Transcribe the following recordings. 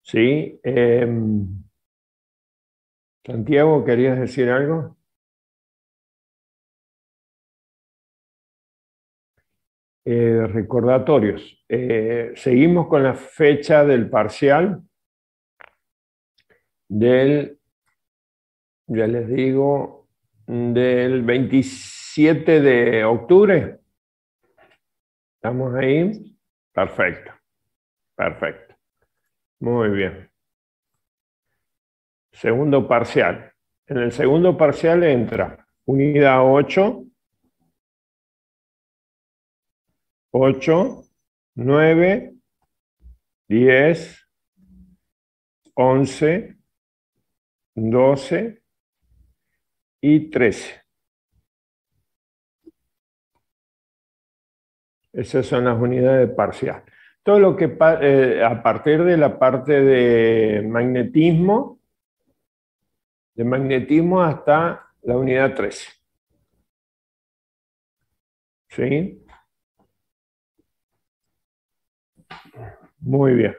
Sí. Santiago, ¿querías decir algo? Recordatorios. Seguimos con la fecha del parcial del, ya les digo, del 27 de octubre. ¿Estamos ahí? Perfecto, perfecto. Muy bien. Segundo parcial. En el segundo parcial entra unidad 8, 8, 9, 10, 11, 12 y 13. Esas son las unidades parcial. Todo lo que a partir de la parte de magnetismo hasta la unidad 13. ¿Sí? Muy bien.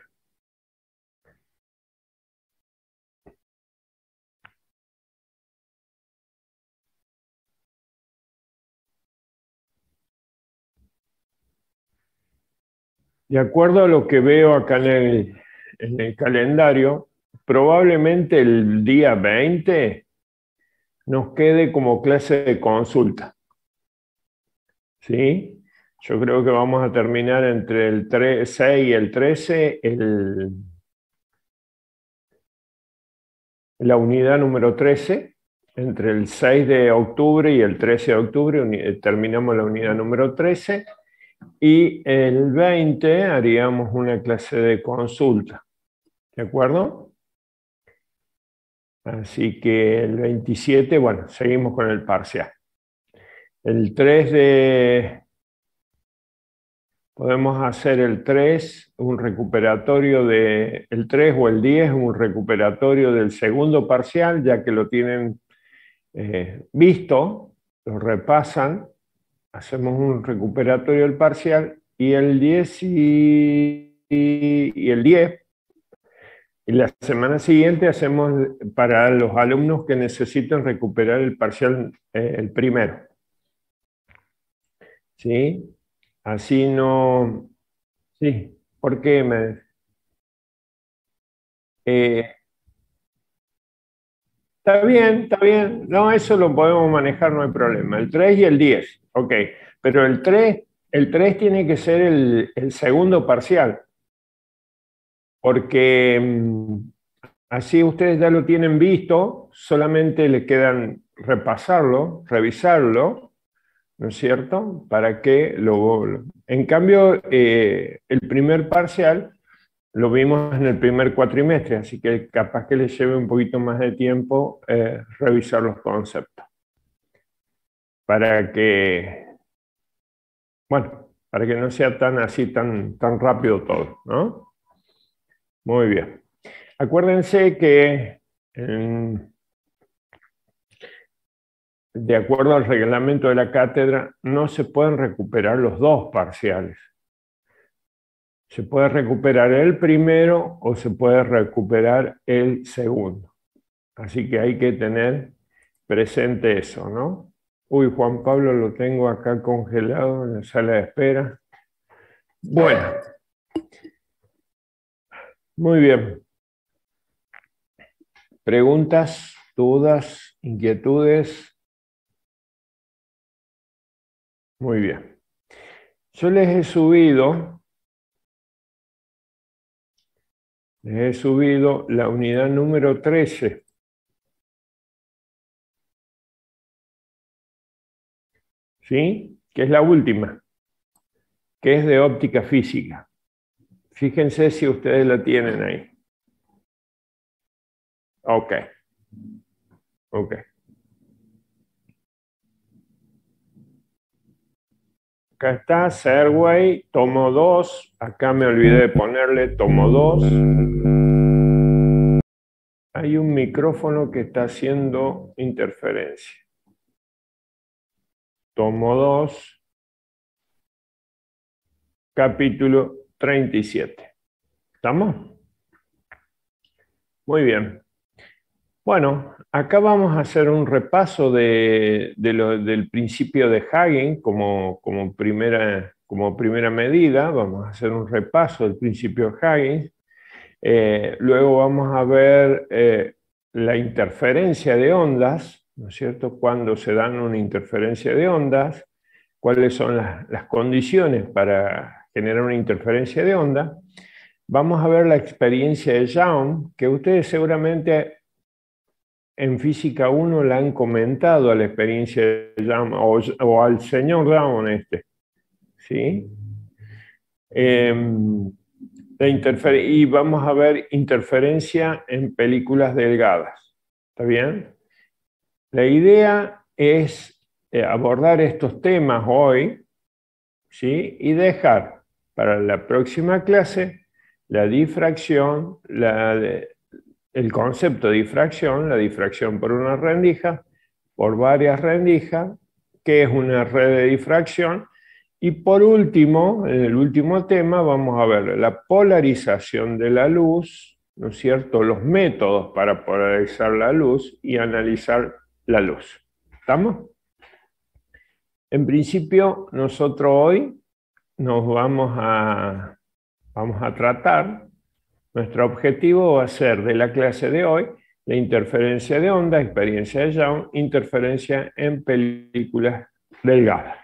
De acuerdo a lo que veo acá en el calendario, probablemente el día 20 nos quede como clase de consulta. ¿Sí? Yo creo que vamos a terminar entre el 6 y el 13 la unidad número 13. Entre el 6 de octubre y el 13 de octubre terminamos la unidad número 13 y el 20 haríamos una clase de consulta. ¿De acuerdo? Así que el 27, bueno, seguimos con el parcial. El 3 de... Podemos hacer el 3, un recuperatorio de... El 3 o el 10, un recuperatorio del segundo parcial, ya que lo tienen visto, lo repasan, hacemos un recuperatorio del parcial y el 10 y el 10. Y la semana siguiente hacemos para los alumnos que necesiten recuperar el parcial, el primero. ¿Sí? Así no... Sí, ¿por qué eh, está bien, está bien. No, eso lo podemos manejar, no hay problema. El 3 y el 10, ok. Pero el tres tiene que ser el segundo parcial, porque así ustedes ya lo tienen visto, solamente le quedan repasarlo, revisarlo, ¿no es cierto? Para que lo... En cambio, el primer parcial lo vimos en el primer cuatrimestre, así que capaz que les lleve un poquito más de tiempo revisar los conceptos. Para que, bueno, para que no sea tan así, tan rápido todo, ¿no? Muy bien. Acuérdense que de acuerdo al reglamento de la cátedra no se pueden recuperar los dos parciales. Se puede recuperar el primero o se puede recuperar el segundo. Así que hay que tener presente eso, ¿no? Uy, Juan Pablo lo tengo acá congelado en la sala de espera. Bueno, muy bien. ¿Preguntas, dudas, inquietudes? Muy bien. Yo les he subido la unidad número 13. ¿Sí? Que es la última, que es de óptica física. Fíjense si ustedes la tienen ahí. Ok, ok. Acá está, Serway, tomo 2. Acá me olvidé de ponerle tomo 2. Hay un micrófono que está haciendo interferencia. Tomo 2, capítulo 37. ¿Estamos? Muy bien. Bueno, acá vamos a hacer un repaso del principio de Hagen como primera medida. Vamos a hacer un repaso del principio de Hagen. Luego vamos a ver la interferencia de ondas, ¿no es cierto? Cuando se dan una interferencia de ondas, cuáles son las condiciones para generar una interferencia de onda. Vamos a ver la experiencia de Young, que ustedes seguramente en Física 1 la han comentado a la experiencia de Young o al señor Young ¿sí? Y vamos a ver interferencia en películas delgadas. ¿Está bien? La idea es abordar estos temas hoy, ¿sí? Y dejar para la próxima clase la difracción, el concepto de difracción, la difracción por una rendija, por varias rendijas, qué es una red de difracción. Y por último, en el último tema, vamos a ver la polarización de la luz, ¿no es cierto? Los métodos para polarizar la luz y analizar la luz. ¿Estamos? En principio, nosotros hoy nos vamos a tratar, nuestro objetivo va a ser de la clase de hoy, la interferencia de onda, experiencia de Young, interferencia en películas delgadas.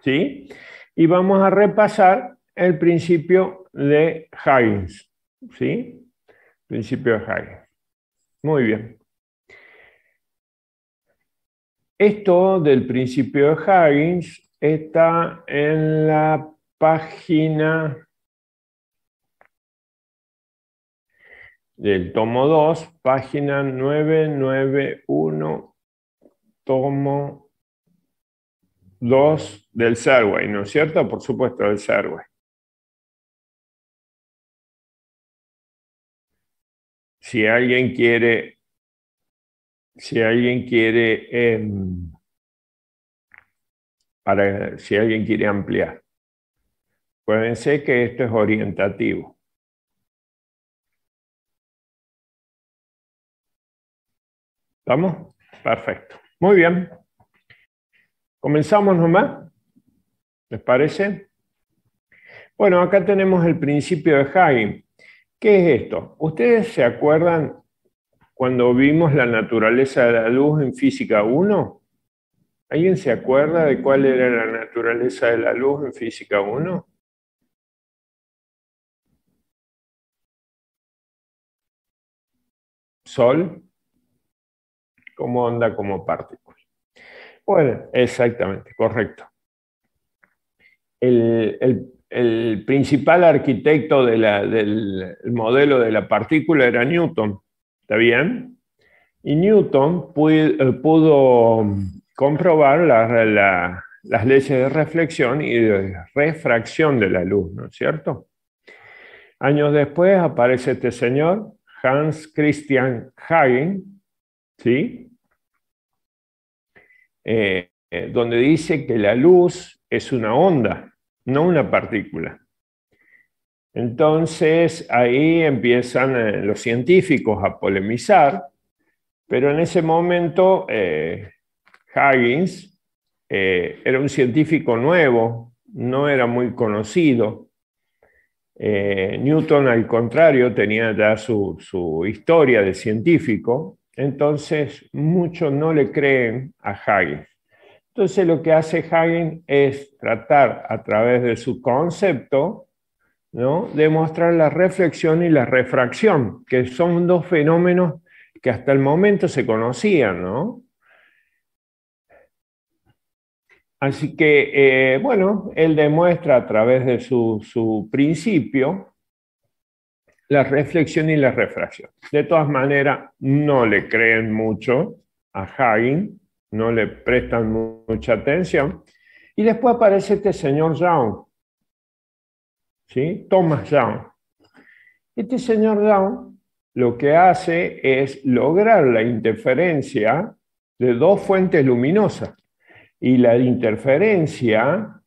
¿Sí? Y vamos a repasar el principio de Huygens. ¿Sí? Principio de Huygens. Muy bien. Esto del principio de Huygens está en la página del tomo 2, página 991, tomo 2 del Serway, ¿no es cierto? Por supuesto, del Serway. Si alguien quiere, si alguien quiere, si alguien quiere ampliar. Acuérdense que esto es orientativo. ¿Estamos? Perfecto. Muy bien. ¿Comenzamos nomás? ¿Les parece? Bueno, acá tenemos el principio de Huygens. ¿Qué es esto? ¿Ustedes se acuerdan cuando vimos la naturaleza de la luz en Física 1? ¿Alguien se acuerda de cuál era la naturaleza de la luz en Física 1? Sol como onda, como partícula. Bueno, exactamente, correcto. El principal arquitecto del modelo de la partícula era Newton, ¿está bien? Y Newton pudo comprobar las leyes de reflexión y de refracción de la luz, ¿no es cierto? Años después aparece este señor, Hans Christian Huygens, ¿sí? Donde dice que la luz es una onda, no una partícula. Entonces ahí empiezan los científicos a polemizar, pero en ese momento Huygens era un científico nuevo, no era muy conocido. Newton, al contrario, tenía ya su historia de científico, entonces muchos no le creen a Huygens. Entonces lo que hace Huygens es tratar a través de su concepto, ¿no?, demostrar la reflexión y la refracción, que son dos fenómenos que hasta el momento se conocían, ¿no? Así que, bueno, él demuestra a través de su principio la reflexión y la refracción. De todas maneras, no le creen mucho a Huygens, no le prestan mucha atención. Y después aparece este señor Young, ¿sí? Thomas Young. Este señor Young lo que hace es lograr la interferencia de dos fuentes luminosas. Y la interferencia,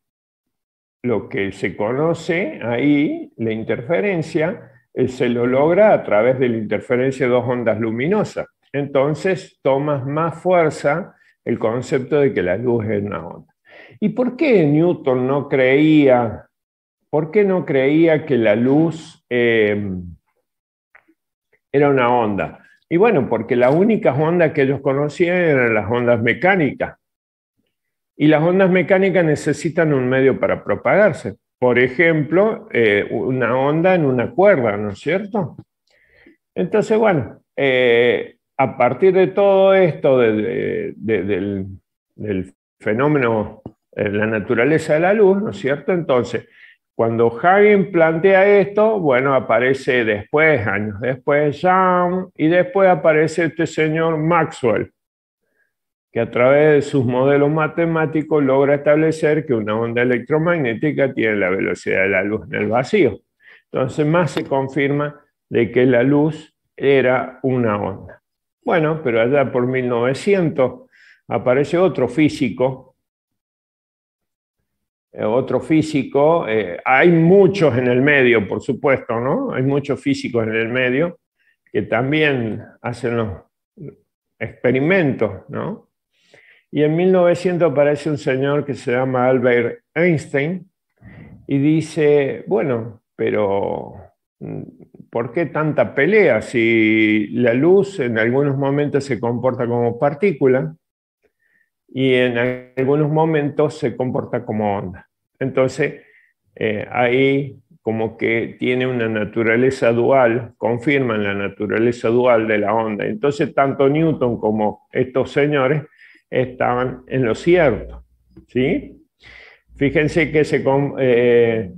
lo que se conoce ahí, la interferencia, se lo logra a través de la interferencia de dos ondas luminosas. Entonces tomas más fuerza el concepto de que la luz es una onda. ¿Y por qué Newton no creía, que la luz era una onda? Y bueno, porque las únicas ondas que ellos conocían eran las ondas mecánicas. Y las ondas mecánicas necesitan un medio para propagarse. Por ejemplo, una onda en una cuerda, ¿no es cierto? Entonces, bueno, a partir de todo esto, del fenómeno, la naturaleza de la luz, ¿no es cierto? Entonces, cuando Hagen plantea esto, bueno, aparece después, años después, Young, y después aparece este señor Maxwell, que a través de sus modelos matemáticos logra establecer que una onda electromagnética tiene la velocidad de la luz en el vacío. Entonces, más se confirma de que la luz era una onda. Bueno, pero allá por 1900 aparece otro físico. Hay muchos en el medio, por supuesto, ¿no? Hay muchos físicos en el medio que también hacen los experimentos, ¿no? Y en 1900 aparece un señor que se llama Albert Einstein y dice, bueno, pero ¿por qué tanta pelea si la luz en algunos momentos se comporta como partícula y en algunos momentos se comporta como onda? Entonces, ahí como que tiene una naturaleza dual, confirman la naturaleza dual de la onda. Entonces, tanto Newton como estos señores estaban en lo cierto, ¿sí? Fíjense que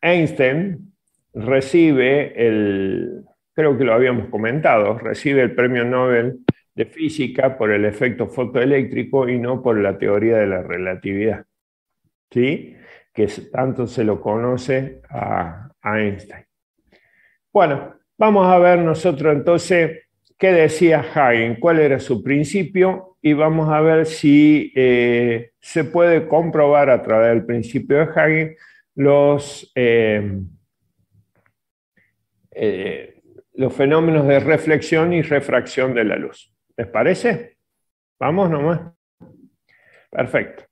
Einstein recibe creo que lo habíamos comentado, recibe el premio Nobel de Física por el efecto fotoeléctrico y no por la teoría de la relatividad, ¿sí? Que tanto se lo conoce a Einstein. Bueno, vamos a ver nosotros entonces qué decía Hagen, cuál era su principio, y vamos a ver si se puede comprobar a través del principio de Hagen los fenómenos de reflexión y refracción de la luz. ¿Les parece? Vamos nomás. Perfecto.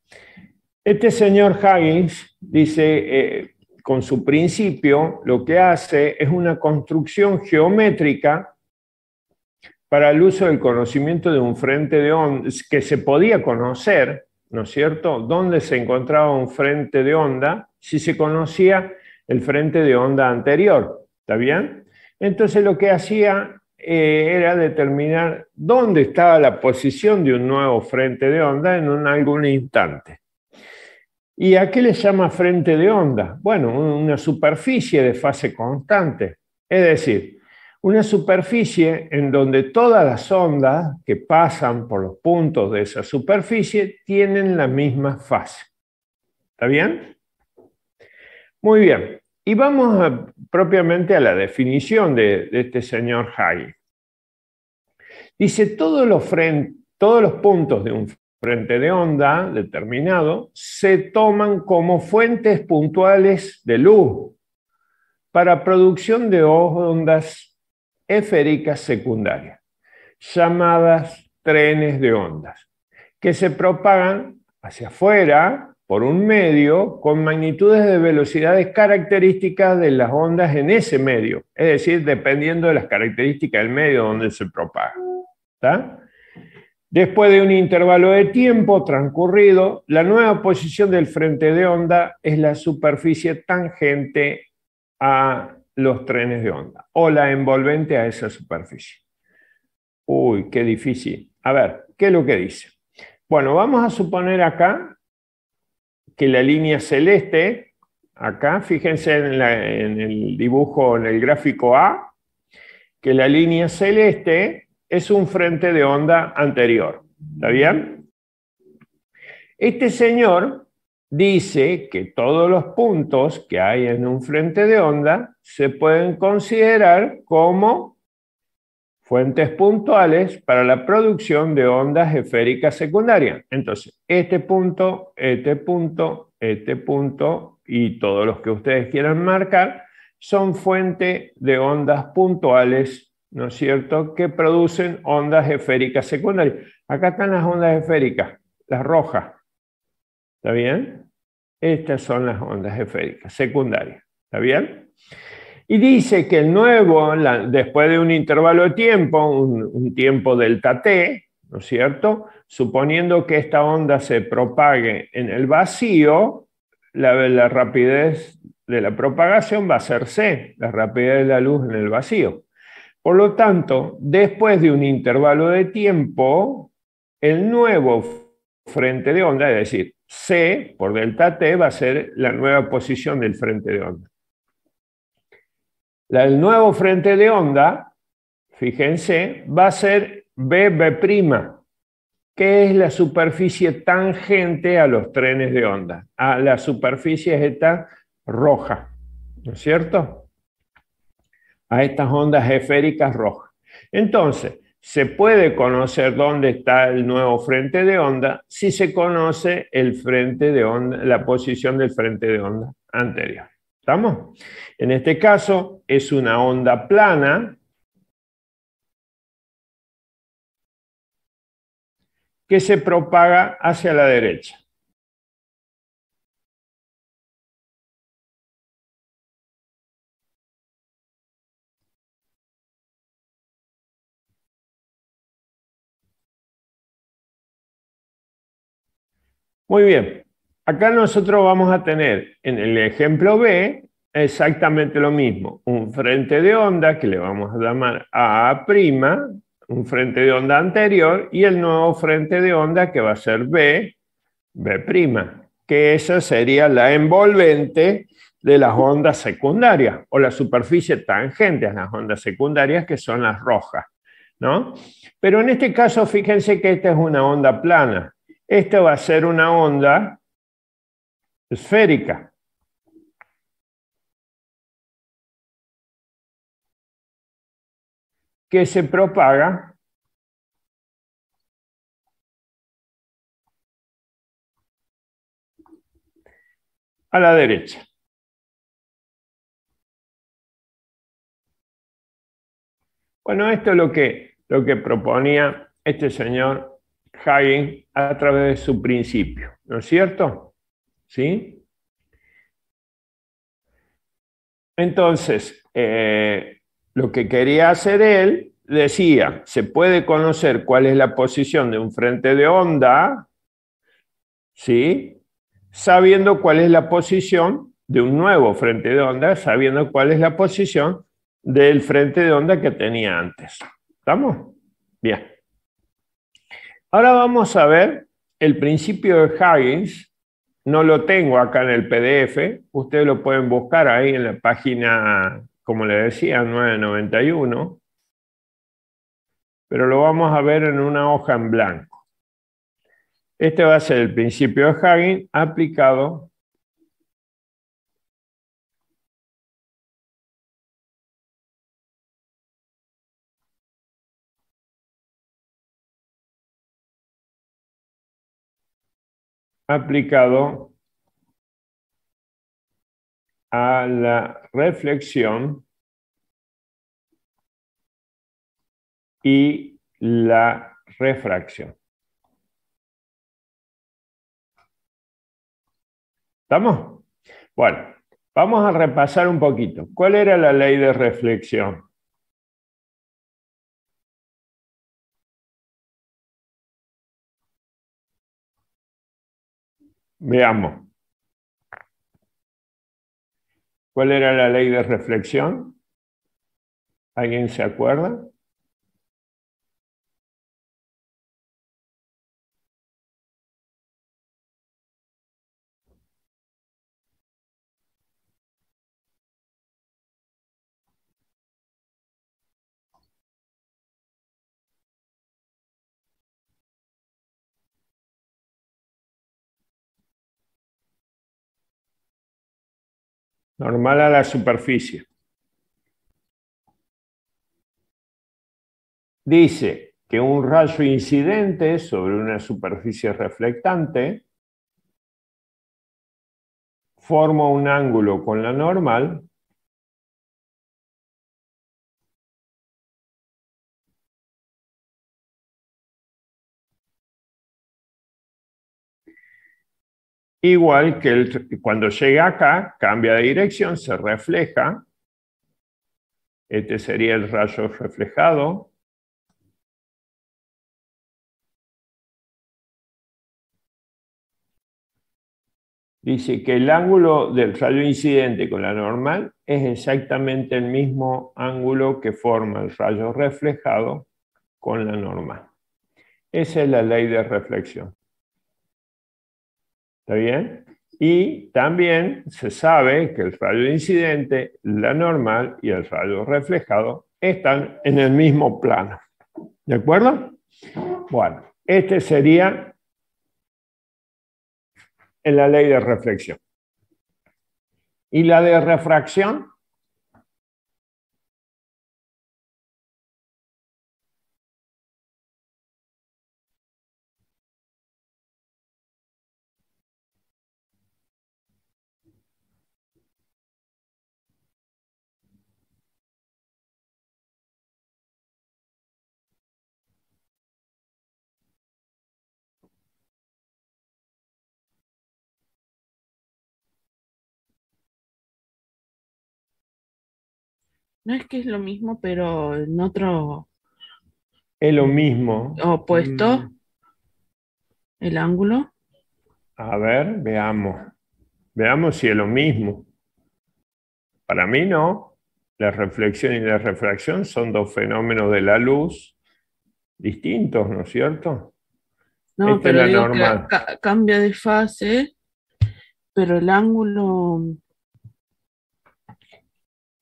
Este señor Huygens dice, con su principio, lo que hace es una construcción geométrica para el uso del conocimiento de un frente de ondas, que se podía conocer, ¿no es cierto?, dónde se encontraba un frente de onda si se conocía el frente de onda anterior. ¿Está bien? Entonces lo que hacía era determinar dónde estaba la posición de un nuevo frente de onda en algún instante. ¿Y a qué le llama frente de onda? Bueno, una superficie de fase constante. Es decir, una superficie en donde todas las ondas que pasan por los puntos de esa superficie tienen la misma fase. ¿Está bien? Muy bien. Y vamos propiamente a la definición de este señor Huygens. Dice, todos los puntos de un frente de onda determinado se toman como fuentes puntuales de luz para producción de ondas esféricas secundarias, llamadas trenes de ondas, que se propagan hacia afuera por un medio con magnitudes de velocidades características de las ondas en ese medio, es decir, dependiendo de las características del medio donde se propaga. ¿Está? Después de un intervalo de tiempo transcurrido, la nueva posición del frente de onda es la superficie tangente a los trenes de onda o la envolvente a esa superficie. Uy, qué difícil. A ver, ¿qué es lo que dice? Bueno, vamos a suponer acá que la línea celeste, acá, fíjense en el dibujo, en el gráfico A, que la línea celeste es un frente de onda anterior. ¿Está bien? Este señor dice que todos los puntos que hay en un frente de onda se pueden considerar como fuentes puntuales para la producción de ondas esféricas secundarias. Entonces, este punto y todos los que ustedes quieran marcar son fuente de ondas puntuales, ¿no es cierto?, que producen ondas esféricas secundarias. Acá están las ondas esféricas, las rojas. ¿Está bien? Estas son las ondas esféricas secundarias. ¿Está bien? Y dice que el nuevo, después de un intervalo de tiempo, un tiempo delta t, ¿no es cierto?, suponiendo que esta onda se propague en el vacío, la rapidez de la propagación va a ser c, la rapidez de la luz en el vacío. Por lo tanto, después de un intervalo de tiempo, el nuevo frente de onda, es decir, c por delta t, va a ser la nueva posición del frente de onda. El nuevo frente de onda, fíjense, va a ser BB', que es la superficie tangente a los trenes de onda. A la superficie es esta roja, ¿no es cierto?, a estas ondas esféricas rojas. Entonces, se puede conocer dónde está el nuevo frente de onda si se conoce el frente de onda, la posición del frente de onda anterior. ¿Estamos? En este caso es una onda plana que se propaga hacia la derecha. Muy bien. Acá nosotros vamos a tener en el ejemplo B exactamente lo mismo. Un frente de onda que le vamos a llamar A', un frente de onda anterior y el nuevo frente de onda que va a ser B', que esa sería la envolvente de las ondas secundarias o la superficie tangente a las ondas secundarias que son las rojas, ¿no? Pero en este caso fíjense que esta es una onda plana. Esta va a ser una onda esférica. Que se propaga a la derecha. Bueno, esto es lo que proponía este señor Huygens a través de su principio, ¿no es cierto? ¿Sí? Entonces, lo que quería hacer él, decía, se puede conocer cuál es la posición de un frente de onda, ¿sí?, sabiendo cuál es la posición de un nuevo frente de onda, sabiendo cuál es la posición del frente de onda que tenía antes. ¿Estamos? Bien. Ahora vamos a ver el principio de Huygens. No lo tengo acá en el PDF. Ustedes lo pueden buscar ahí en la página, como le decía, 991. Pero lo vamos a ver en una hoja en blanco. Este va a ser el principio de Huygens aplicado a la reflexión y la refracción. ¿Estamos? Bueno, vamos a repasar un poquito. ¿Cuál era la ley de reflexión? Veamos. ¿Cuál era la ley de reflexión? ¿Alguien se acuerda? Normal a la superficie. Dice que un rayo incidente sobre una superficie reflectante forma un ángulo con la normal igual que cuando llega acá, cambia de dirección, se refleja. Este sería el rayo reflejado. Dice que el ángulo del rayo incidente con la normal es exactamente el mismo ángulo que forma el rayo reflejado con la normal. Esa es la ley de reflexión. ¿Está bien? Y también se sabe que el rayo incidente, la normal y el rayo reflejado están en el mismo plano. ¿De acuerdo? Bueno, este sería en la ley de reflexión. ¿Y la de refracción? No es que es lo mismo, pero en otro Es lo mismo. opuesto, el ángulo. A ver, veamos. Veamos si es lo mismo. Para mí no. La reflexión y la refracción son dos fenómenos de la luz distintos, ¿no es cierto? No, Esta es pero la digo que normal. cambia de fase, pero el ángulo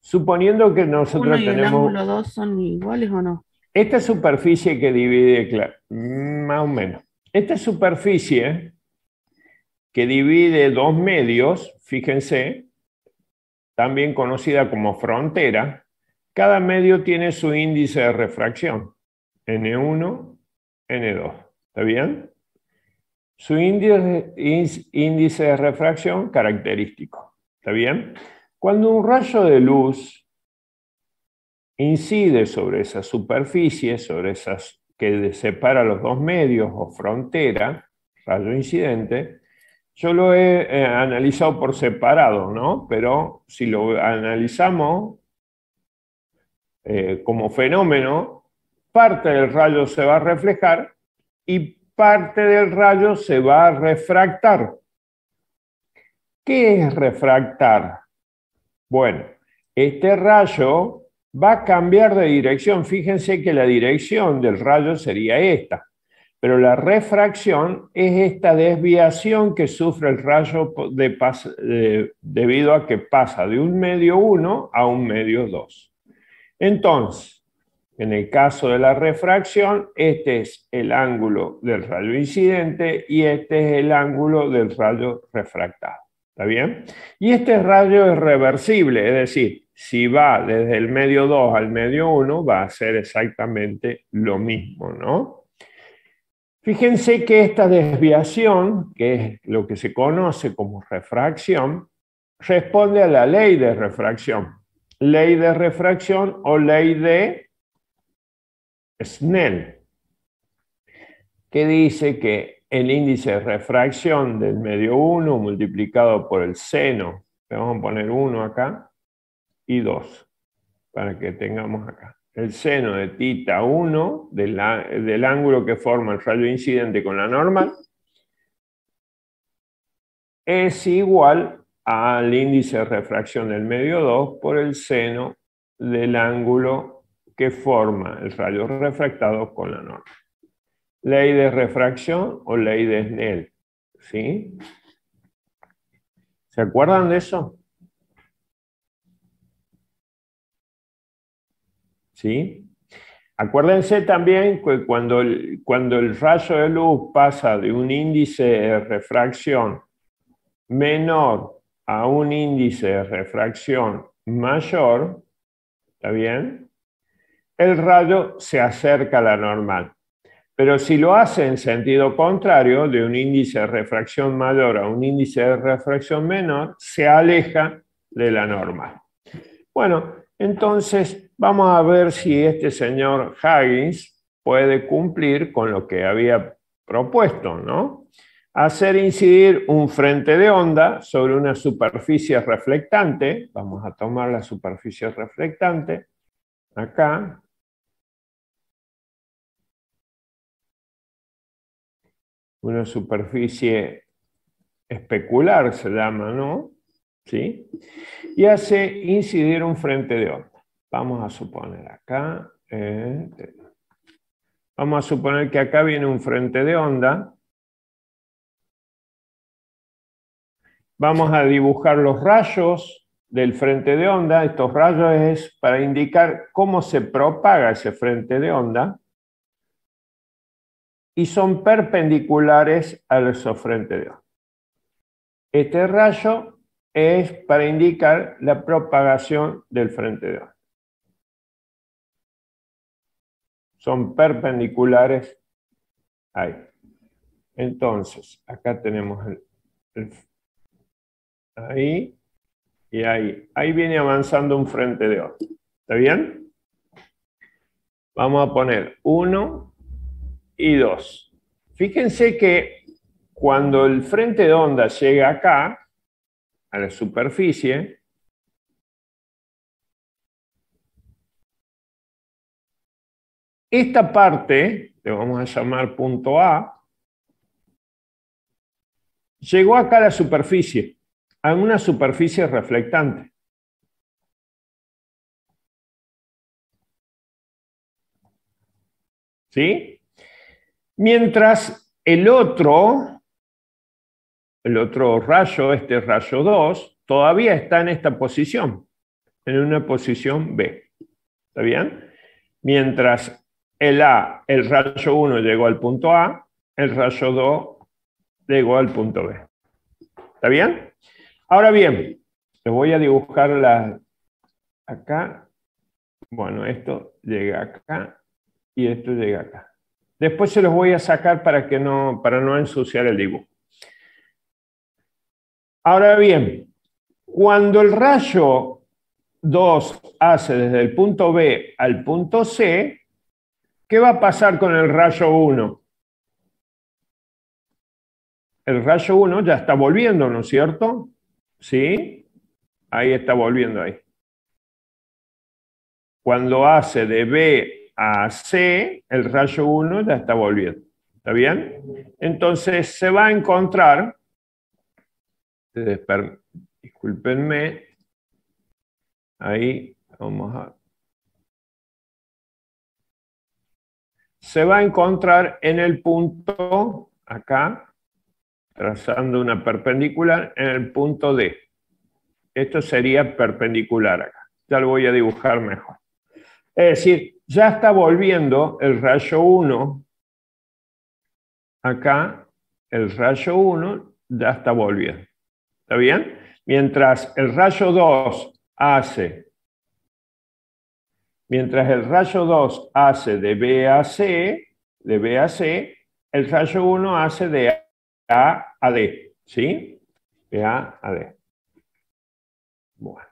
Suponiendo que uno nosotros y el ángulo tenemos 2 son iguales o no. esta superficie que divide, más o menos, esta superficie que divide dos medios, fíjense, también conocida como frontera, cada medio tiene su índice de refracción, N1, N2. ¿Está bien? Su índice de refracción característico. ¿Está bien? Cuando un rayo de luz incide sobre esa superficie, sobre esas que separa los dos medios o frontera, rayo incidente, yo lo he analizado por separado, ¿no? Pero si lo analizamos como fenómeno, parte del rayo se va a reflejar y parte del rayo se va a refractar. ¿Qué es refractar? Bueno, este rayo va a cambiar de dirección. Fíjense que la dirección del rayo sería esta, pero la refracción es esta desviación que sufre el rayo debido a que pasa de un medio 1 a un medio 2. Entonces, en el caso de la refracción, este es el ángulo del rayo incidente y este es el ángulo del rayo refractado. ¿Está bien? Y este rayo es reversible, es decir, si va desde el medio 2 al medio 1, va a ser exactamente lo mismo, ¿no? Fíjense que esta desviación, que es lo que se conoce como refracción, responde a la ley de refracción. Ley de refracción o ley de Snell, que dice que el índice de refracción del medio 1 multiplicado por el seno, le vamos a poner 1 acá, y 2, para que tengamos acá. El seno de θ 1 del ángulo que forma el rayo incidente con la normal es igual al índice de refracción del medio 2 por el seno del ángulo que forma el rayo refractado con la normal. Ley de refracción o ley de Snell. ¿Sí? ¿Se acuerdan de eso? ¿Sí? Acuérdense también que cuando el rayo de luz pasa de un índice de refracción menor a un índice de refracción mayor, ¿está bien? El rayo se acerca a la normal. Pero si lo hace en sentido contrario, de un índice de refracción mayor a un índice de refracción menor, se aleja de la normal. Bueno, entonces vamos a ver si este señor Huggins puede cumplir con lo que había propuesto, ¿no? hacer incidir un frente de onda sobre una superficie reflectante. Vamos a tomar la superficie reflectante, acá. Una superficie especular se llama, ¿no? ¿Sí? Y hace incidir un frente de onda. Vamos a suponer acá, vamos a suponer que acá viene un frente de onda. Vamos a dibujar los rayos del frente de onda. Estos rayos es para indicar cómo se propaga ese frente de onda. Y son perpendiculares a esos frentes de onda. Este rayo es para indicar la propagación del frente de onda. Son perpendiculares ahí. Entonces, acá tenemos ahí y ahí. Ahí viene avanzando un frente de onda. ¿Está bien? Vamos a poner 1 y 2. Fíjense que cuando el frente de onda llega acá, a la superficie, esta parte, le vamos a llamar punto A, llegó acá a la superficie, a una superficie reflectante. ¿Sí? Mientras el otro rayo, este rayo 2, todavía está en esta posición, en una posición B. ¿Está bien? Mientras el rayo 1 llegó al punto A, el rayo 2 llegó al punto B. ¿Está bien? Ahora bien, les voy a dibujar acá. Bueno, esto llega acá y esto llega acá. Después se los voy a sacar para no ensuciar el dibujo. Ahora bien, cuando el rayo 2 hace desde el punto B al punto C, ¿qué va a pasar con el rayo 1? El rayo 1 ya está volviendo, ¿no es cierto? ¿Sí? Ahí está volviendo ahí. Cuando hace de B a C, el rayo 1 ya está volviendo. ¿Está bien? Entonces se va a encontrar, discúlpenme, ahí vamos a... Se va a encontrar en el punto, acá, trazando una perpendicular, en el punto D. Esto sería perpendicular acá. Ya lo voy a dibujar mejor. Es decir, ya está volviendo el rayo 1 acá, el rayo 1 ya está volviendo. ¿Está bien? Mientras el rayo 2 hace de B a C, el rayo 1 hace de A a D. ¿Sí? De A a D. Bueno.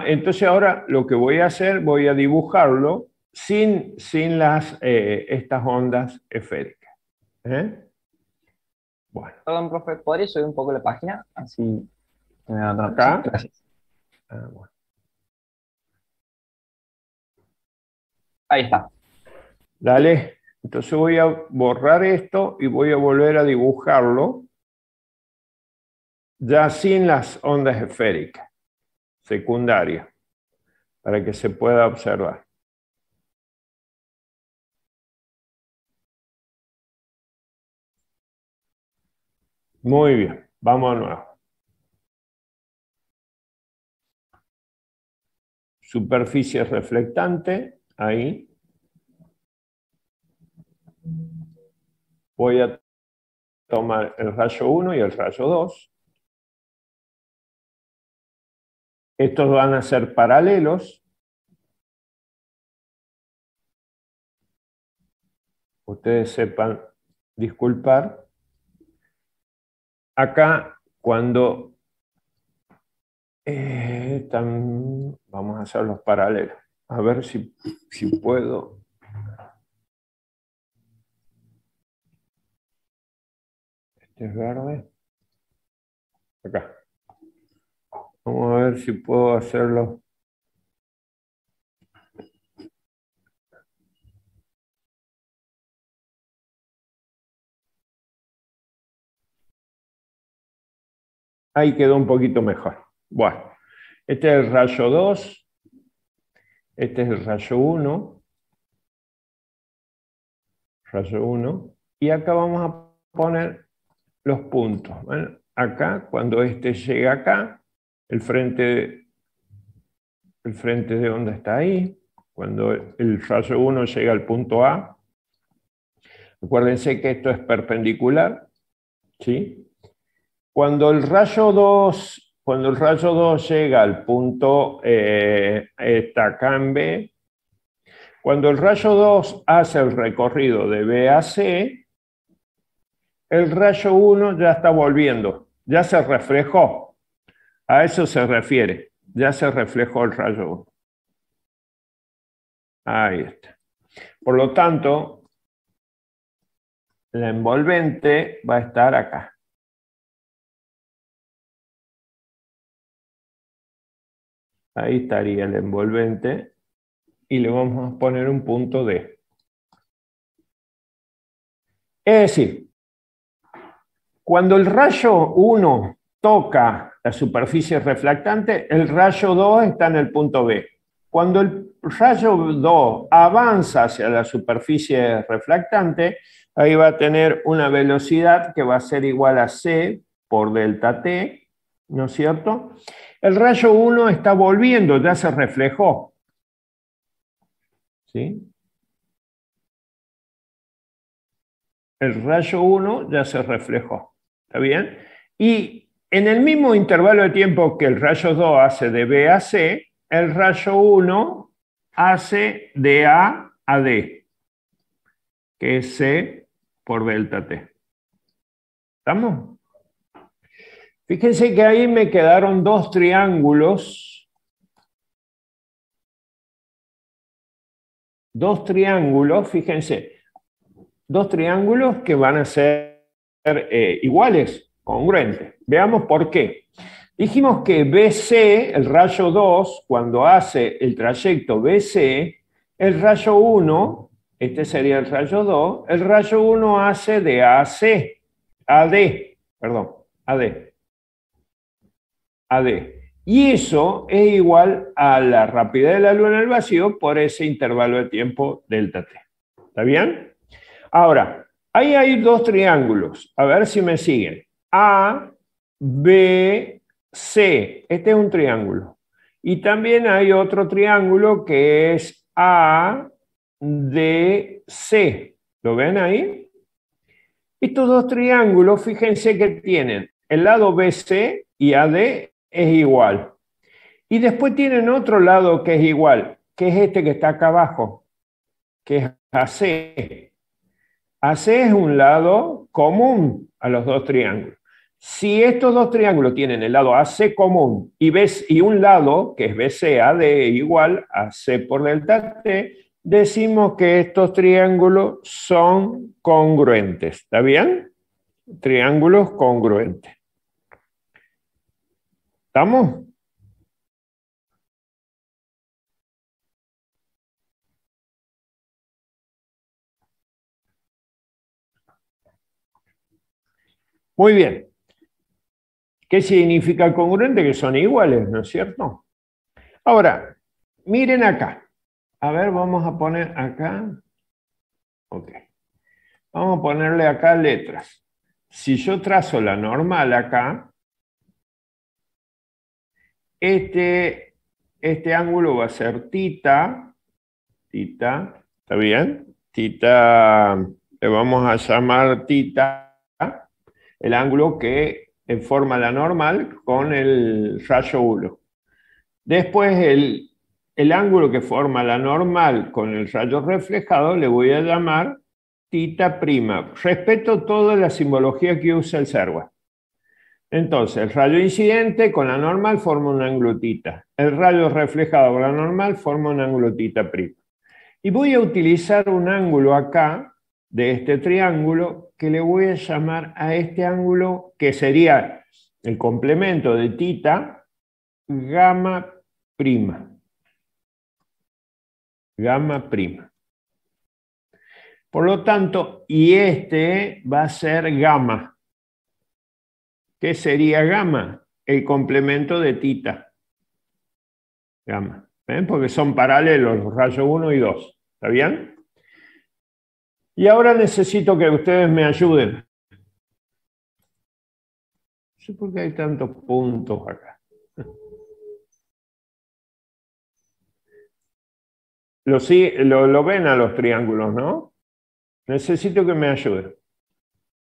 Entonces ahora lo que voy a hacer, voy a dibujarlo sin estas ondas esféricas. Bueno. Perdón, profe, ¿podría subir un poco la página? Así me da otra. ¿Acá? Sí, gracias. Bueno. Ahí está. Dale. Entonces voy a borrar esto y voy a volver a dibujarlo ya sin las ondas esféricas secundarias para que se pueda observar. Muy bien, vamos a nuevo. Superficie reflectante, ahí. Voy a tomar el rayo 1 y el rayo 2. Estos van a ser paralelos. Ustedes sepan disculpar. Acá, cuando vamos a hacer los paralelos. A ver si puedo. Este es verde. Acá. Vamos a ver si puedo hacerlo. Ahí quedó un poquito mejor. Bueno, este es el rayo 2. Este es el rayo 1. Rayo 1. Y acá vamos a poner los puntos. Bueno, acá, cuando este llega acá, el frente de onda está ahí. Cuando el rayo 1 llega al punto A, acuérdense que esto es perpendicular, ¿sí? Cuando el rayo 2 llega al punto, está acá en B, cuando el rayo 2 hace el recorrido de B a C, el rayo 1 ya está volviendo, ya se reflejó. A eso se refiere, ya se reflejó el rayo 1. Ahí está. Por lo tanto, la envolvente va a estar acá. Ahí estaría el envolvente y le vamos a poner un punto D. Es decir, cuando el rayo 1 toca la superficie reflectante, el rayo 2 está en el punto B. Cuando el rayo 2 avanza hacia la superficie reflectante, ahí va a tener una velocidad que va a ser igual a C por delta T, ¿no es cierto? El rayo 1 está volviendo, ya se reflejó. ¿Sí? El rayo 1 ya se reflejó. ¿Está bien? Y en el mismo intervalo de tiempo que el rayo 2 hace de B a C, el rayo 1 hace de A a D, que es C por delta T. ¿Estamos? Fíjense que ahí me quedaron dos triángulos. Dos triángulos, fíjense. Dos triángulos que van a ser iguales, congruentes. Veamos por qué. Dijimos que BC, el rayo 2, cuando hace el trayecto BC, el rayo 1, este sería el rayo 2, el rayo 1 hace de AC, AD. Y eso es igual a la rapidez de la luz en el vacío por ese intervalo de tiempo delta T. ¿Está bien? Ahora, ahí hay dos triángulos. A ver si me siguen. A, B, C. Este es un triángulo. Y también hay otro triángulo que es A, D, C. ¿Lo ven ahí? Estos dos triángulos, fíjense que tienen el lado BC y AD es igual. Y después tienen otro lado que es igual, que es este que está acá abajo, que es AC. AC es un lado común a los dos triángulos. Si estos dos triángulos tienen el lado AC común y un lado, que es BCAD, igual a C por delta T, decimos que estos triángulos son congruentes. ¿Está bien? Triángulos congruentes. ¿Estamos? Muy bien. ¿Qué significa congruente? Que son iguales, ¿no es cierto? Ahora, miren acá. A ver, vamos a poner acá. Ok. Vamos a ponerle acá letras. Si yo trazo la normal acá, este ángulo va a ser tita, ¿está bien? Tita, le vamos a llamar tita, el ángulo que forma la normal con el rayo 1. Después el ángulo que forma la normal con el rayo reflejado le voy a llamar tita prima. Respeto toda la simbología que usa el Serva. Entonces, el rayo incidente con la normal forma un ángulo tita. El rayo reflejado con la normal forma un ángulo tita prima. Y voy a utilizar un ángulo acá de este triángulo que le voy a llamar a este ángulo, que sería el complemento de tita, gamma prima. Gamma prima. Por lo tanto, y este va a ser gamma. ¿Qué sería gamma? El complemento de tita. Gamma. ¿Ven? Porque son paralelos los rayos 1 y 2. ¿Está bien? Y ahora necesito que ustedes me ayuden. No sé por qué hay tantos puntos acá. Lo ven a los triángulos, ¿no? Necesito que me ayuden.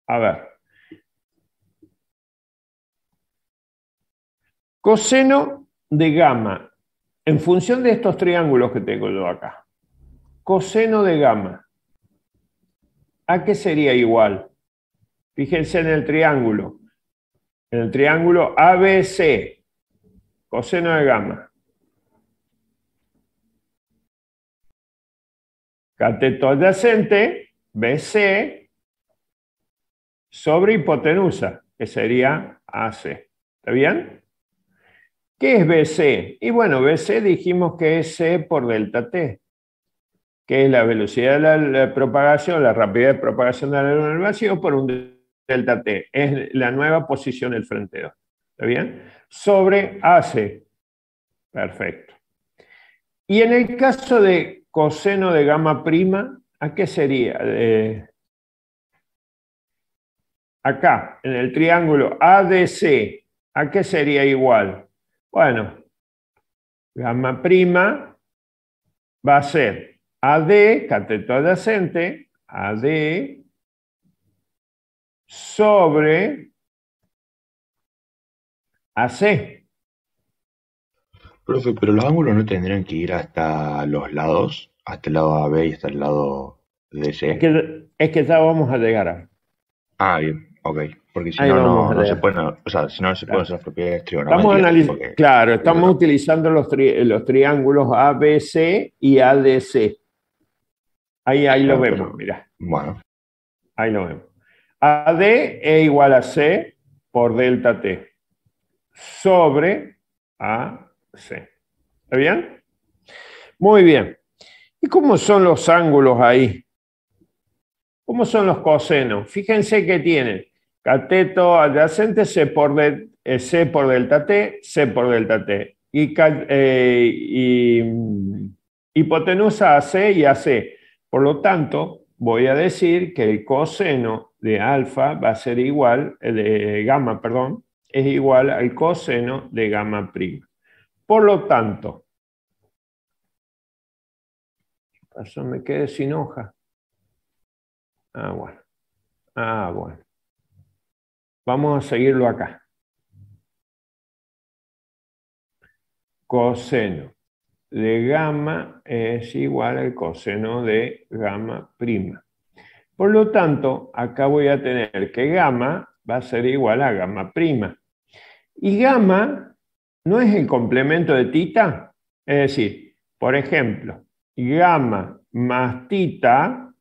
A ver. Coseno de gamma. En función de estos triángulos que tengo yo acá. Coseno de gamma. ¿A qué sería igual? Fíjense en el triángulo. En el triángulo ABC. Coseno de gamma. Cateto adyacente, BC, sobre hipotenusa, que sería AC. ¿Está bien? ¿Qué es BC? Y bueno, BC dijimos que es C por delta T, que es la velocidad de la propagación, la rapidez de propagación de la luz en el vacío por un delta T. Es la nueva posición del frente 2. ¿Está bien? Sobre AC. Perfecto. Y en el caso de coseno de gamma prima, ¿a qué sería? Acá, en el triángulo ADC, ¿a qué sería igual? Bueno, gamma prima va a ser AD, cateto adyacente, AD, sobre AC. Profe, pero los ángulos no tendrían que ir hasta los lados, hasta el lado AB y hasta el lado DC. Es que ya vamos a llegar a... Ah, bien, ok. Porque si Ahí no, vamos a no se llegar. pueden, o sea, si no, no se pueden Claro. usar las propiedades Estamos trigonométricas. analizando, Porque, claro, estamos utilizando los triángulos ABC y ADC. Ahí lo claro, vemos, pero, mirá. bueno, Ahí lo vemos. AD es igual a C por delta T sobre AC. ¿Está bien? Muy bien. ¿Y cómo son los ángulos ahí? ¿Cómo son los cosenos? Fíjense que tienen cateto adyacente C por delta T, C por delta T. Y hipotenusa AC y AC. Por lo tanto, voy a decir que el coseno de alfa va a ser igual, de gamma, perdón, es igual al coseno de gamma prima. Por lo tanto, eso me quedé sin hoja. Bueno. Bueno. Vamos a seguirlo acá. Coseno de gamma es igual al coseno de gamma prima. Por lo tanto, acá voy a tener que gamma va a ser igual a gamma prima. Y gamma no es el complemento de tita. Es decir, por ejemplo, gamma más tita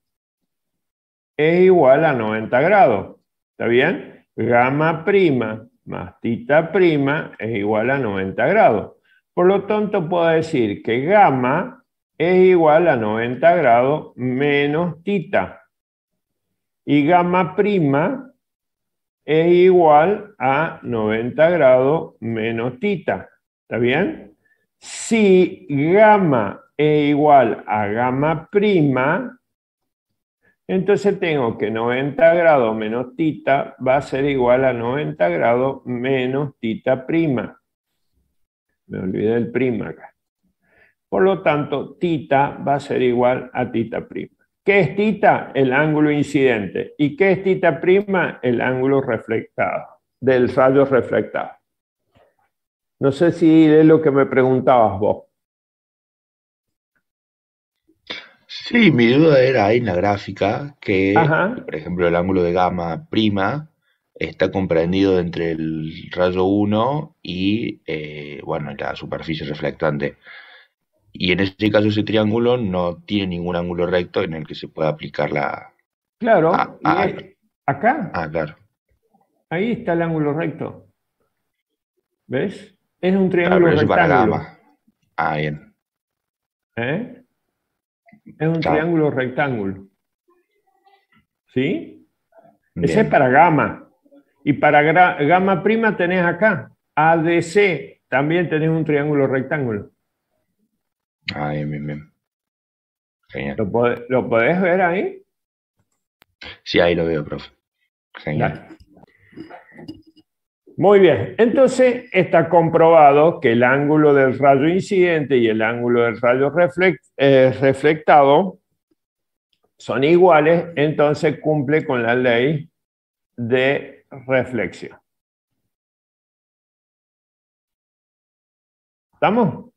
es igual a 90 grados. ¿Está bien? Gamma prima más tita prima es igual a 90 grados. Por lo tanto, puedo decir que gamma es igual a 90 grados menos tita. Y gamma prima es igual a 90 grados menos tita. ¿Está bien? Si gamma es igual a gamma prima, entonces tengo que 90 grados menos tita va a ser igual a 90 grados menos tita prima. Me olvidé del prima acá. Por lo tanto, tita va a ser igual a tita prima. ¿Qué es tita? El ángulo incidente. ¿Y qué es tita prima? El ángulo reflectado, del rayo reflectado. No sé si es lo que me preguntabas vos. sí, mi duda era ahí en la gráfica que, Ajá. por ejemplo, el ángulo de gamma prima está comprendido entre el rayo 1 y, bueno, la superficie reflectante. Y en este caso ese triángulo no tiene ningún ángulo recto en el que se pueda aplicar Claro, y Ah, acá, claro. ahí está el ángulo recto. ¿Ves? Es un Claro, triángulo pero eso para rectángulo. gamma. Ah, bien. ¿Eh? Es un Claro, triángulo rectángulo. ¿Sí? Ese es bien. para gamma. Y para gamma prima tenés acá. ADC. También tenés un triángulo rectángulo. Ah, bien, bien, bien. Genial. ¿Lo podés ver ahí? Sí, ahí lo veo, profe. Genial. Dale. Muy bien. Entonces está comprobado que el ángulo del rayo incidente y el ángulo del rayo reflectado son iguales, entonces cumple con la ley de reflexión. ¿Estamos?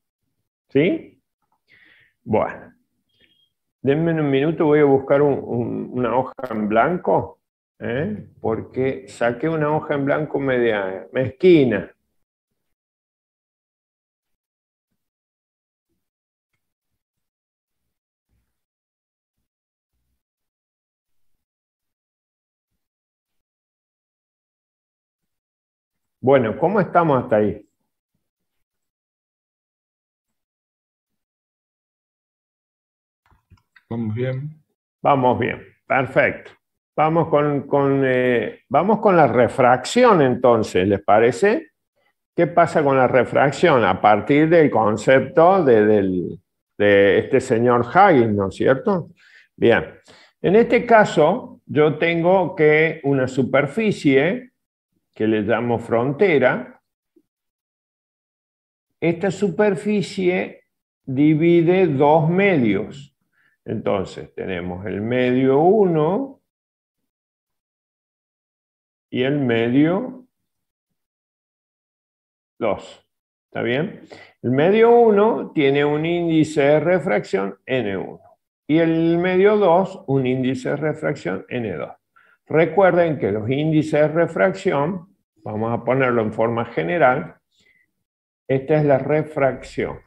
¿Sí? Bueno, denme un minuto, voy a buscar una hoja en blanco, porque saqué una hoja en blanco media mezquina. Bueno, ¿cómo estamos hasta ahí? Vamos bien. Vamos bien, perfecto. Vamos con la refracción entonces, ¿les parece? ¿Qué pasa con la refracción? A partir del concepto de este señor Huggins, ¿no es cierto? Bien, en este caso yo tengo que una superficie que le llamo frontera. Esta superficie divide dos medios. Entonces tenemos el medio 1 y el medio 2. ¿Está bien? El medio 1 tiene un índice de refracción N1 y el medio 2 un índice de refracción N2. Recuerden que los índices de refracción, vamos a ponerlo en forma general, esta es la refracción.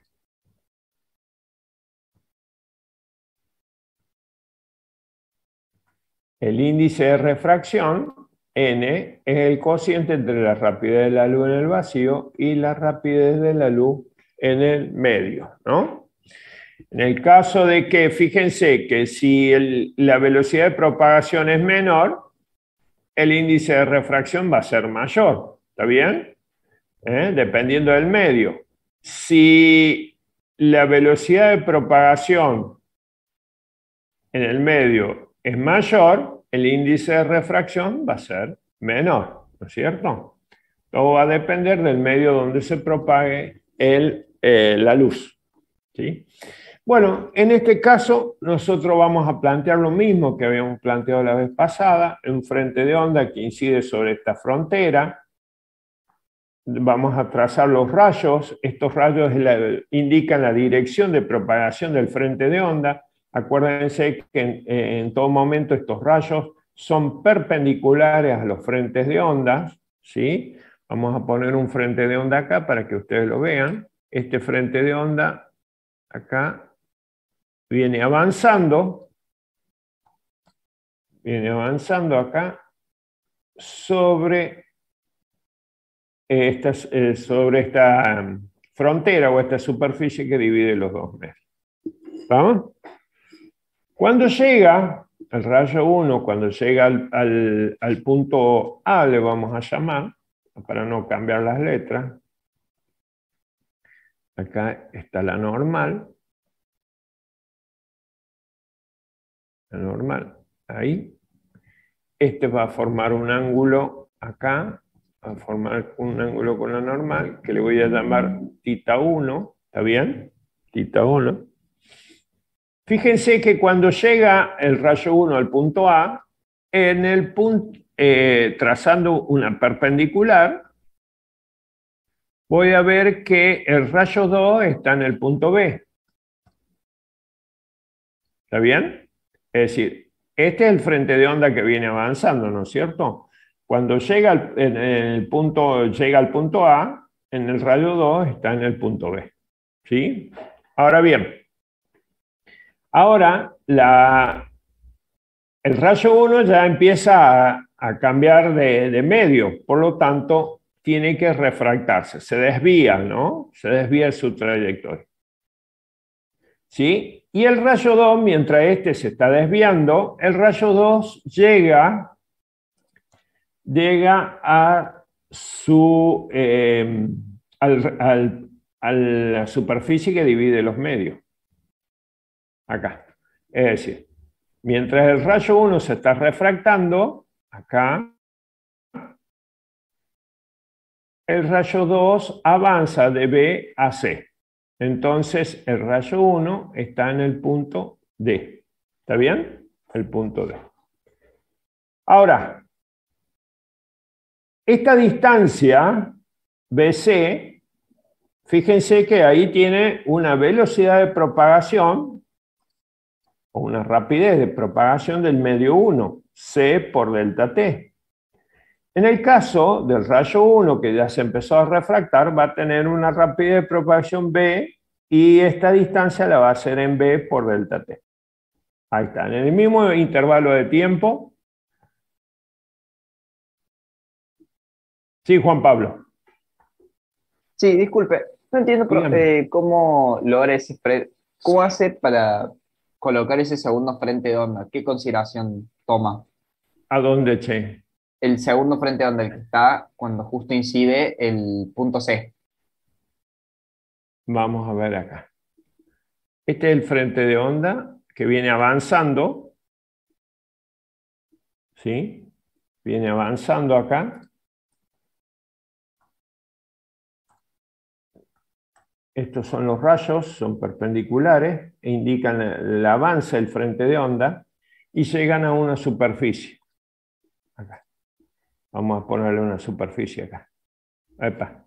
El índice de refracción, N, es el cociente entre la rapidez de la luz en el vacío y la rapidez de la luz en el medio, ¿no? En el caso de que, fíjense que si la velocidad de propagación es menor, el índice de refracción va a ser mayor, ¿está bien? Dependiendo del medio. Si la velocidad de propagación en el medio es mayor, el índice de refracción va a ser menor, ¿no es cierto? Todo va a depender del medio donde se propague la luz, ¿sí? Bueno, en este caso nosotros vamos a plantear lo mismo que habíamos planteado la vez pasada, un frente de onda que incide sobre esta frontera. Vamos a trazar los rayos. Estos rayos indican la dirección de propagación del frente de onda. Acuérdense que en todo momento estos rayos son perpendiculares a los frentes de ondas, ¿sí? Vamos a poner un frente de onda acá para que ustedes lo vean. Este frente de onda acá viene avanzando acá sobre sobre esta frontera o esta superficie que divide los dos medios. ¿Vamos? Cuando llega el rayo 1, cuando llega al punto A, le vamos a llamar, para no cambiar las letras, acá está la normal, ahí. Este va a formar un ángulo acá, va a formar un ángulo con la normal, que le voy a llamar θ 1, ¿está bien? θ 1. Fíjense que cuando llega el rayo 1 al punto A, en el punto, trazando una perpendicular, voy a ver que el rayo 2 está en el punto B. ¿Está bien? Es decir, este es el frente de onda que viene avanzando, ¿no es cierto? Cuando llega al punto A, en el rayo 2 está en el punto B. ¿Sí? Ahora bien, ahora el rayo 1 ya empieza a cambiar de medio, por lo tanto, tiene que refractarse, se desvía, ¿no? Se desvía de su trayectoria. ¿Sí? Y el rayo 2, mientras este se está desviando, el rayo 2 llega a su, a la superficie que divide los medios. Acá. Es decir, mientras el rayo 1 se está refractando, acá, el rayo 2 avanza de B a C. Entonces, el rayo 1 está en el punto D. ¿Está bien? El punto D. Ahora, esta distancia BC, fíjense que ahí tiene una velocidad de propagación o una rapidez de propagación del medio 1, C por delta T. En el caso del rayo 1, que ya se empezó a refractar, va a tener una rapidez de propagación B y esta distancia la va a hacer en B por delta T. Ahí está, en el mismo intervalo de tiempo. Sí, Juan Pablo. Sí, disculpe, no entiendo cómo logra cómo hace para colocar ese segundo frente de onda. ¿Qué consideración toma? ¿A dónde, che? El segundo frente de onda, el que está cuando justo incide el punto C. Vamos a ver acá. Este es el frente de onda que viene avanzando. ¿Sí? Viene avanzando acá. Estos son los rayos, son perpendiculares e indican el avance del frente de onda y llegan a una superficie. Acá. Vamos a ponerle una superficie acá. Epa.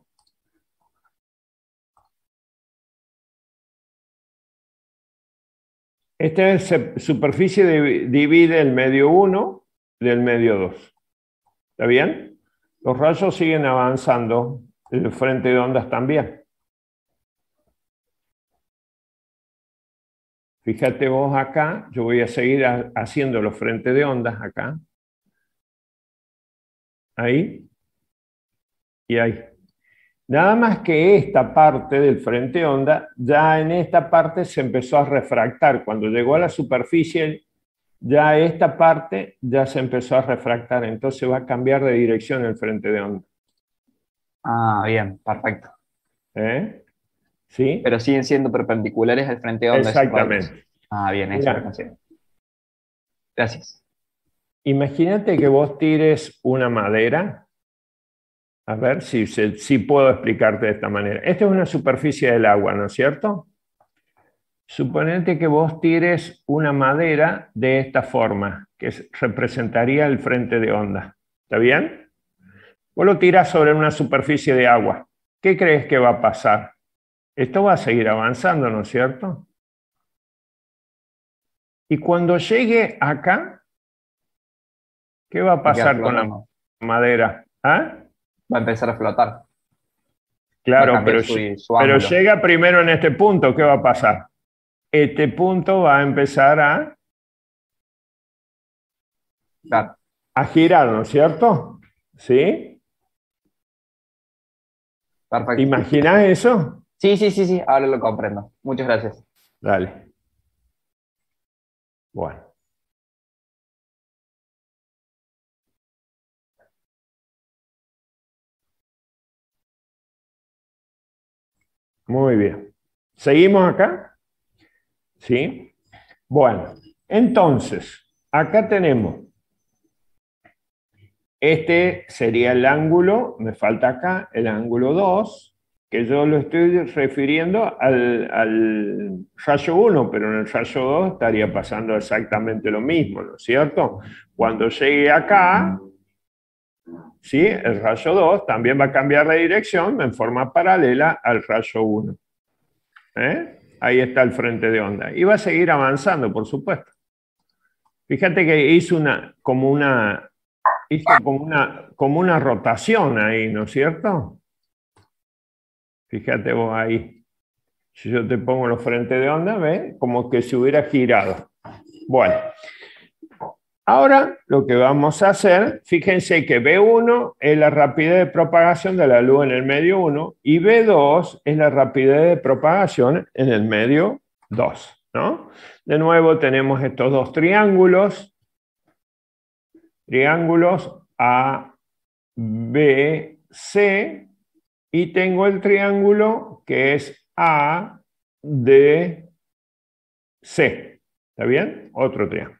Esta superficie divide el medio 1 del medio 2. ¿Está bien? Los rayos siguen avanzando, el frente de ondas también. Fíjate vos acá, yo voy a seguir haciendo los frentes de ondas acá. Ahí. Y ahí. Nada más que esta parte del frente de onda, ya en esta parte se empezó a refractar. Cuando llegó a la superficie, ya esta parte ya se empezó a refractar. Entonces va a cambiar de dirección el frente de onda. Ah, bien, perfecto. ¿Sí? Pero siguen siendo perpendiculares al frente de onda. Exactamente. Ah, bien, eso lo consigo. Gracias. Imagínate que vos tires una madera. A ver si puedo explicarte de esta manera. Esta es una superficie del agua, ¿no es cierto? Suponete que vos tires una madera de esta forma, que representaría el frente de onda. ¿Está bien? Vos lo tirás sobre una superficie de agua. ¿Qué crees que va a pasar? Esto va a seguir avanzando, ¿no es cierto? Y cuando llegue acá, ¿qué va a pasar con la madera? ¿Ah? Va a empezar a flotar. Claro, pero llega primero en este punto, ¿qué va a pasar? Este punto va a empezar a girar, ¿no es cierto? ¿Sí? Perfecto. ¿Te imaginas eso? Sí, ahora lo comprendo. Muchas gracias. Dale. Bueno. Muy bien. ¿Seguimos acá? ¿Sí? Bueno, entonces, acá tenemos. Este sería el ángulo, me falta acá, el ángulo 2, que yo lo estoy refiriendo al rayo 1, pero en el rayo 2 estaría pasando exactamente lo mismo, ¿no es cierto? Cuando llegue acá, ¿sí? El rayo 2 también va a cambiar de dirección en forma paralela al rayo 1. Ahí está el frente de onda. Y va a seguir avanzando, por supuesto. Fíjate que hizo como una rotación ahí, ¿no es cierto? Fíjate vos ahí. Si yo te pongo los frentes de onda, ¿ves? Como que se hubiera girado. Bueno, Ahora lo que vamos a hacer, fíjense que B1 es la rapidez de propagación de la luz en el medio 1 y B2 es la rapidez de propagación en el medio 2, ¿no? De nuevo tenemos estos dos triángulos A, B, C, y tengo el triángulo que es A, D, C. ¿Está bien? Otro triángulo.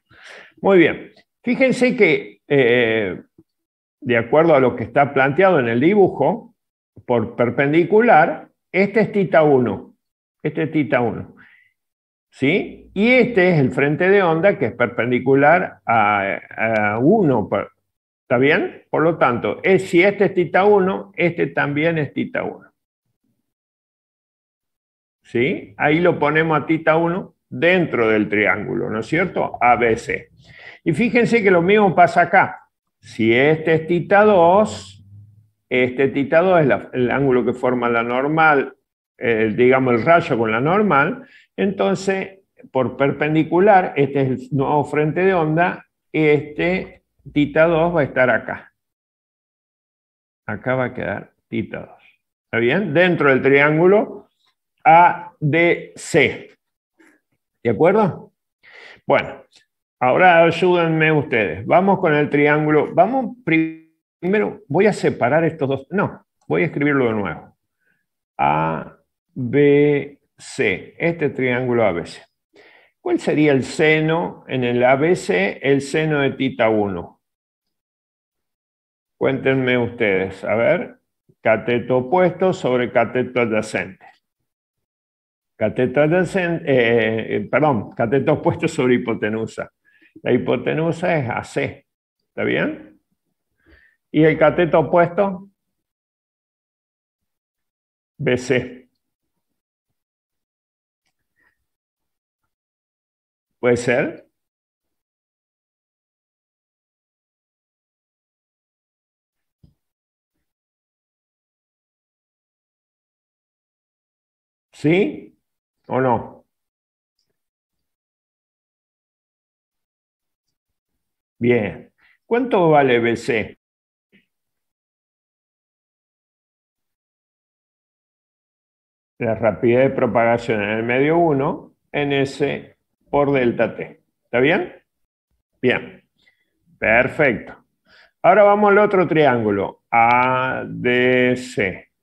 Muy bien. Fíjense que, de acuerdo a lo que está planteado en el dibujo, por perpendicular, este es θ 1. Este es θ 1. ¿Sí? Y este es el frente de onda que es perpendicular a 1. ¿Está bien? Por lo tanto, si este es θ 1, este también es θ 1. ¿Sí? Ahí lo ponemos a θ 1 dentro del triángulo, ¿no es cierto? ABC. Y fíjense que lo mismo pasa acá. Si este es θ 2, este θ 2 es el ángulo que forma la normal, digamos el rayo con la normal, entonces por perpendicular, este es el nuevo frente de onda, este θ 2 va a estar acá. Acá va a quedar θ 2. ¿Está bien? Dentro del triángulo ADC. ¿De acuerdo? Bueno, ahora ayúdenme ustedes. Vamos con el triángulo. Vamos primero, voy a separar estos dos. No, voy a escribirlo de nuevo. ABC. Este triángulo ABC. ¿Cuál sería el seno en el ABC? El seno de θ 1. Cuéntenme ustedes. A ver, cateto opuesto sobre cateto adyacente. Cateto adyacente, cateto opuesto sobre hipotenusa. La hipotenusa es AC. ¿Está bien? ¿Y el cateto opuesto? BC. ¿Puede ser? ¿Sí o no? Bien. ¿Cuánto vale BC? La rapidez de propagación en el medio 1, NS por delta T. ¿Está bien? Bien. Perfecto. Ahora vamos al otro triángulo. ADC.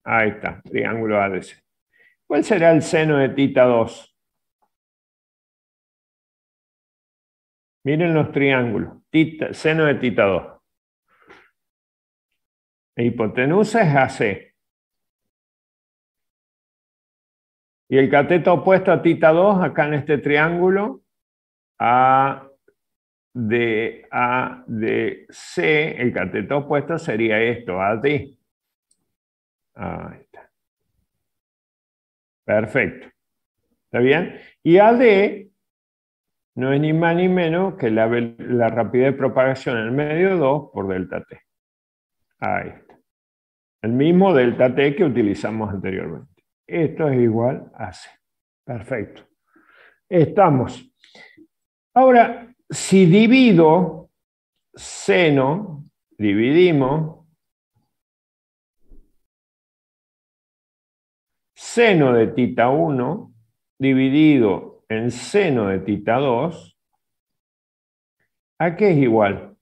Ahí está, triángulo ADC. ¿Cuál será el seno de θ 2? Miren los triángulos. Seno de θ 2. La hipotenusa es AC. Y el cateto opuesto a θ 2, acá en este triángulo, ADC, el cateto opuesto sería esto, AD. Ahí está. Perfecto. ¿Está bien? Y AD no es ni más ni menos que la rapidez de propagación en el medio 2 por delta T. Ahí está. El mismo delta T que utilizamos anteriormente. Esto es igual a C. Perfecto. Estamos. Ahora, si divido seno, dividimos seno de θ 1 dividido en seno de θ 2, ¿a qué es igual?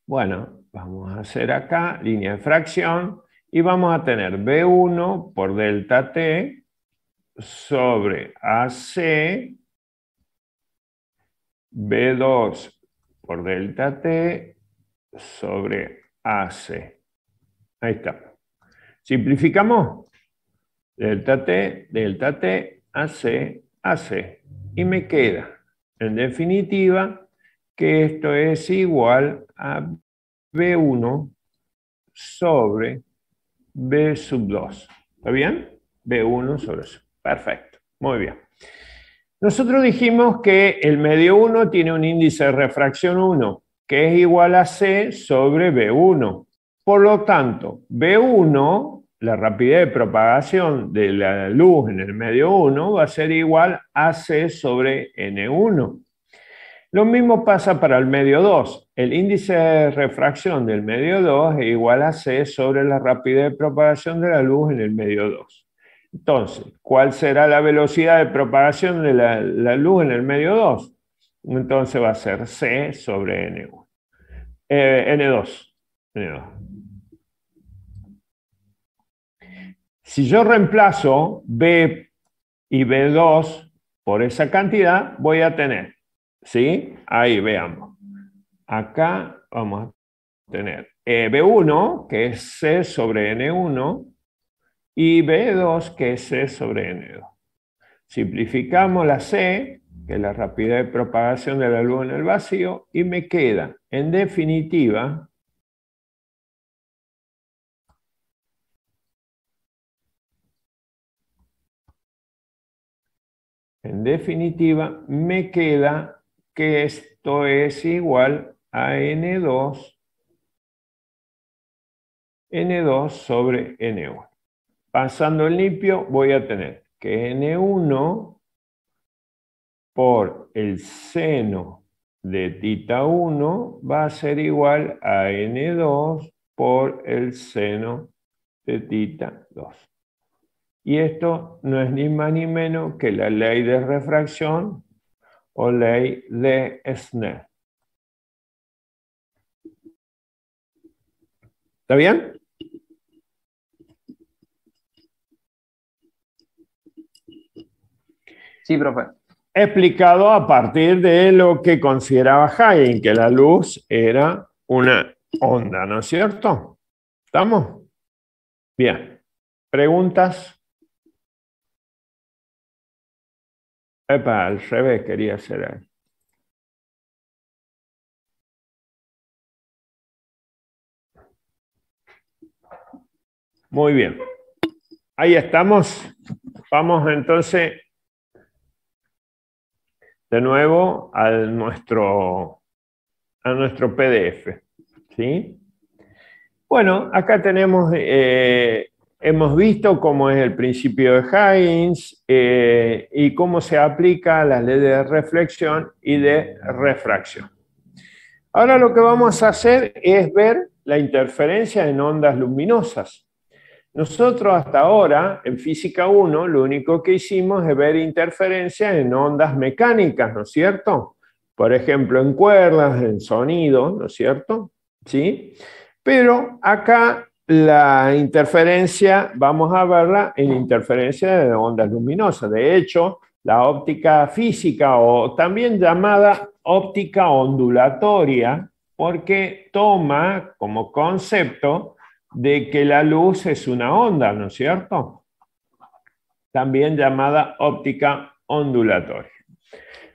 Bueno, vamos a hacer acá línea de fracción y vamos a tener B1 por delta T sobre AC, B2 por delta T sobre AC. Ahí está. Simplificamos. Delta T, AC, AC. Y me queda, en definitiva, que esto es igual a B1 sobre B sub 2. ¿Está bien? B1 sobre eso. Perfecto. Muy bien. Nosotros dijimos que el medio 1 tiene un índice de refracción 1, que es igual a C sobre B1. Por lo tanto, B1, la rapidez de propagación de la luz en el medio 1, va a ser igual a C sobre N1. Lo mismo pasa para el medio 2. El índice de refracción del medio 2 es igual a C sobre la rapidez de propagación de la luz en el medio 2. Entonces, ¿cuál será la velocidad de propagación de la luz en el medio 2? Entonces va a ser C sobre N1. N2. N2. Si yo reemplazo B y B2 por esa cantidad, voy a tener, ¿sí? Ahí veamos. Acá vamos a tener B1, que es C sobre N1, y B2, que es C sobre N2. Simplificamos la C, que es la rapidez de propagación de la luz en el vacío, y me queda, en definitiva, me queda que esto es igual a N2 sobre N1. Pasando el limpio, voy a tener que N1 por el seno de tita 1 va a ser igual a N2 por el seno de tita 2. Y esto no es ni más ni menos que la ley de refracción o ley de Snell. ¿Está bien? Sí, profe. Explicado a partir de lo que consideraba Hagen, que la luz era una onda, ¿no es cierto? ¿Estamos? Bien. ¿Preguntas? Epa, al revés quería hacer. Muy bien. Ahí estamos. Vamos entonces de nuevo a nuestro PDF. ¿Sí? Bueno, acá tenemos, hemos visto cómo es el principio de Huygens y cómo se aplica a las leyes de reflexión y de refracción. Ahora lo que vamos a hacer es ver la interferencia en ondas luminosas. Nosotros hasta ahora, en Física 1, lo único que hicimos es ver interferencia en ondas mecánicas, ¿no es cierto? Por ejemplo, en cuerdas, en sonido, ¿no es cierto? ¿Sí? Pero acá la interferencia, vamos a verla en interferencia de ondas luminosas. De hecho, la óptica física, o también llamada óptica ondulatoria, porque toma como concepto de que la luz es una onda, ¿no es cierto? También llamada óptica ondulatoria.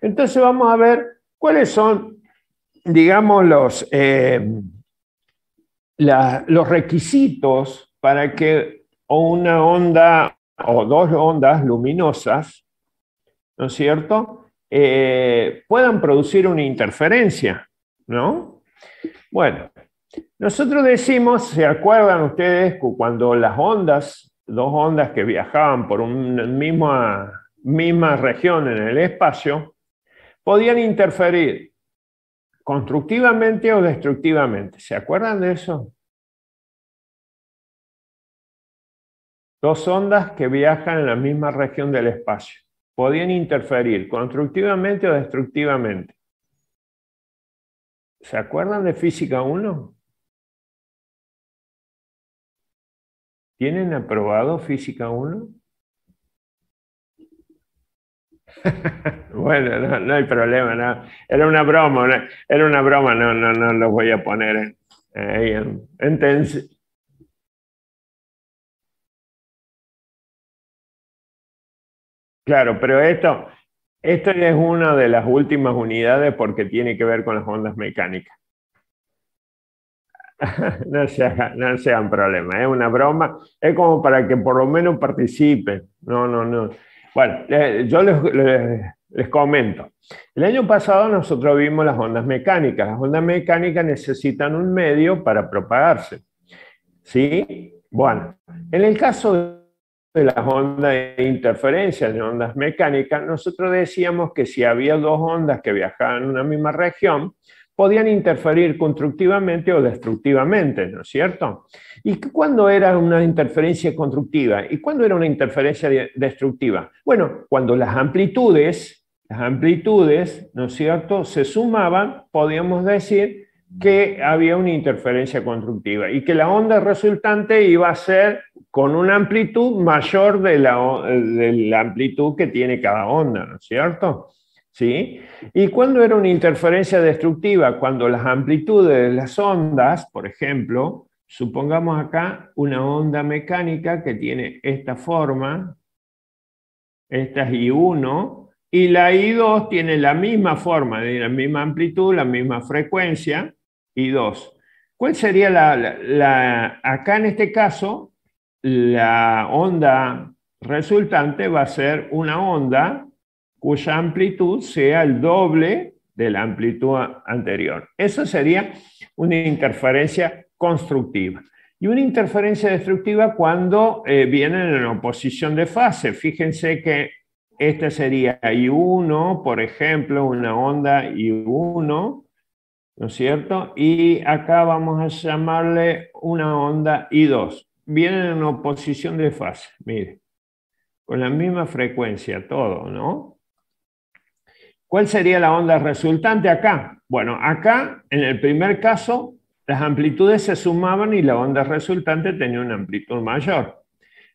Entonces vamos a ver cuáles son, digamos, los requisitos para que una onda o dos ondas luminosas, ¿no es cierto?, puedan producir una interferencia, ¿no? Bueno, nosotros decimos, ¿se acuerdan ustedes cuando las ondas, dos ondas que viajaban por una misma región en el espacio, podían interferir constructivamente o destructivamente? ¿Se acuerdan de eso? Dos ondas que viajan en la misma región del espacio. Podían interferir constructivamente o destructivamente. ¿Se acuerdan de Física 1? ¿Tienen aprobado Física 1? Bueno, no hay problema, no. Era una broma, no los voy a poner ahí en tensión. Claro, pero esto es una de las últimas unidades porque tiene que ver con las ondas mecánicas. No sean problemas, es una broma, es como para que por lo menos participen. No. Bueno, yo les comento. El año pasado nosotros vimos las ondas mecánicas. Las ondas mecánicas necesitan un medio para propagarse. ¿Sí? Bueno, en el caso de las ondas de interferencia, de ondas mecánicas, nosotros decíamos que si había dos ondas que viajaban en una misma región, podían interferir constructivamente o destructivamente, ¿no es cierto? ¿Y cuándo era una interferencia constructiva? ¿Y cuándo era una interferencia destructiva? Bueno, cuando las amplitudes, ¿no es cierto?, se sumaban, podíamos decir que había una interferencia constructiva y que la onda resultante iba a ser con una amplitud mayor de la amplitud que tiene cada onda, ¿no es cierto? ¿Sí? ¿Y cuándo era una interferencia destructiva? Cuando las amplitudes de las ondas, por ejemplo, supongamos acá una onda mecánica que tiene esta forma, esta es I1, y la I2 tiene la misma forma, la misma amplitud, la misma frecuencia, I2. ¿Cuál sería acá en este caso, la onda resultante va a ser una onda cuya amplitud sea el doble de la amplitud anterior? Eso sería una interferencia constructiva. Y una interferencia destructiva cuando vienen en oposición de fase. Fíjense que esta sería I1, por ejemplo, una onda I1, ¿no es cierto? Y acá vamos a llamarle una onda I2. Vienen en oposición de fase, mire, con la misma frecuencia, todo, ¿no? ¿Cuál sería la onda resultante acá? Bueno, acá, en el primer caso, las amplitudes se sumaban y la onda resultante tenía una amplitud mayor.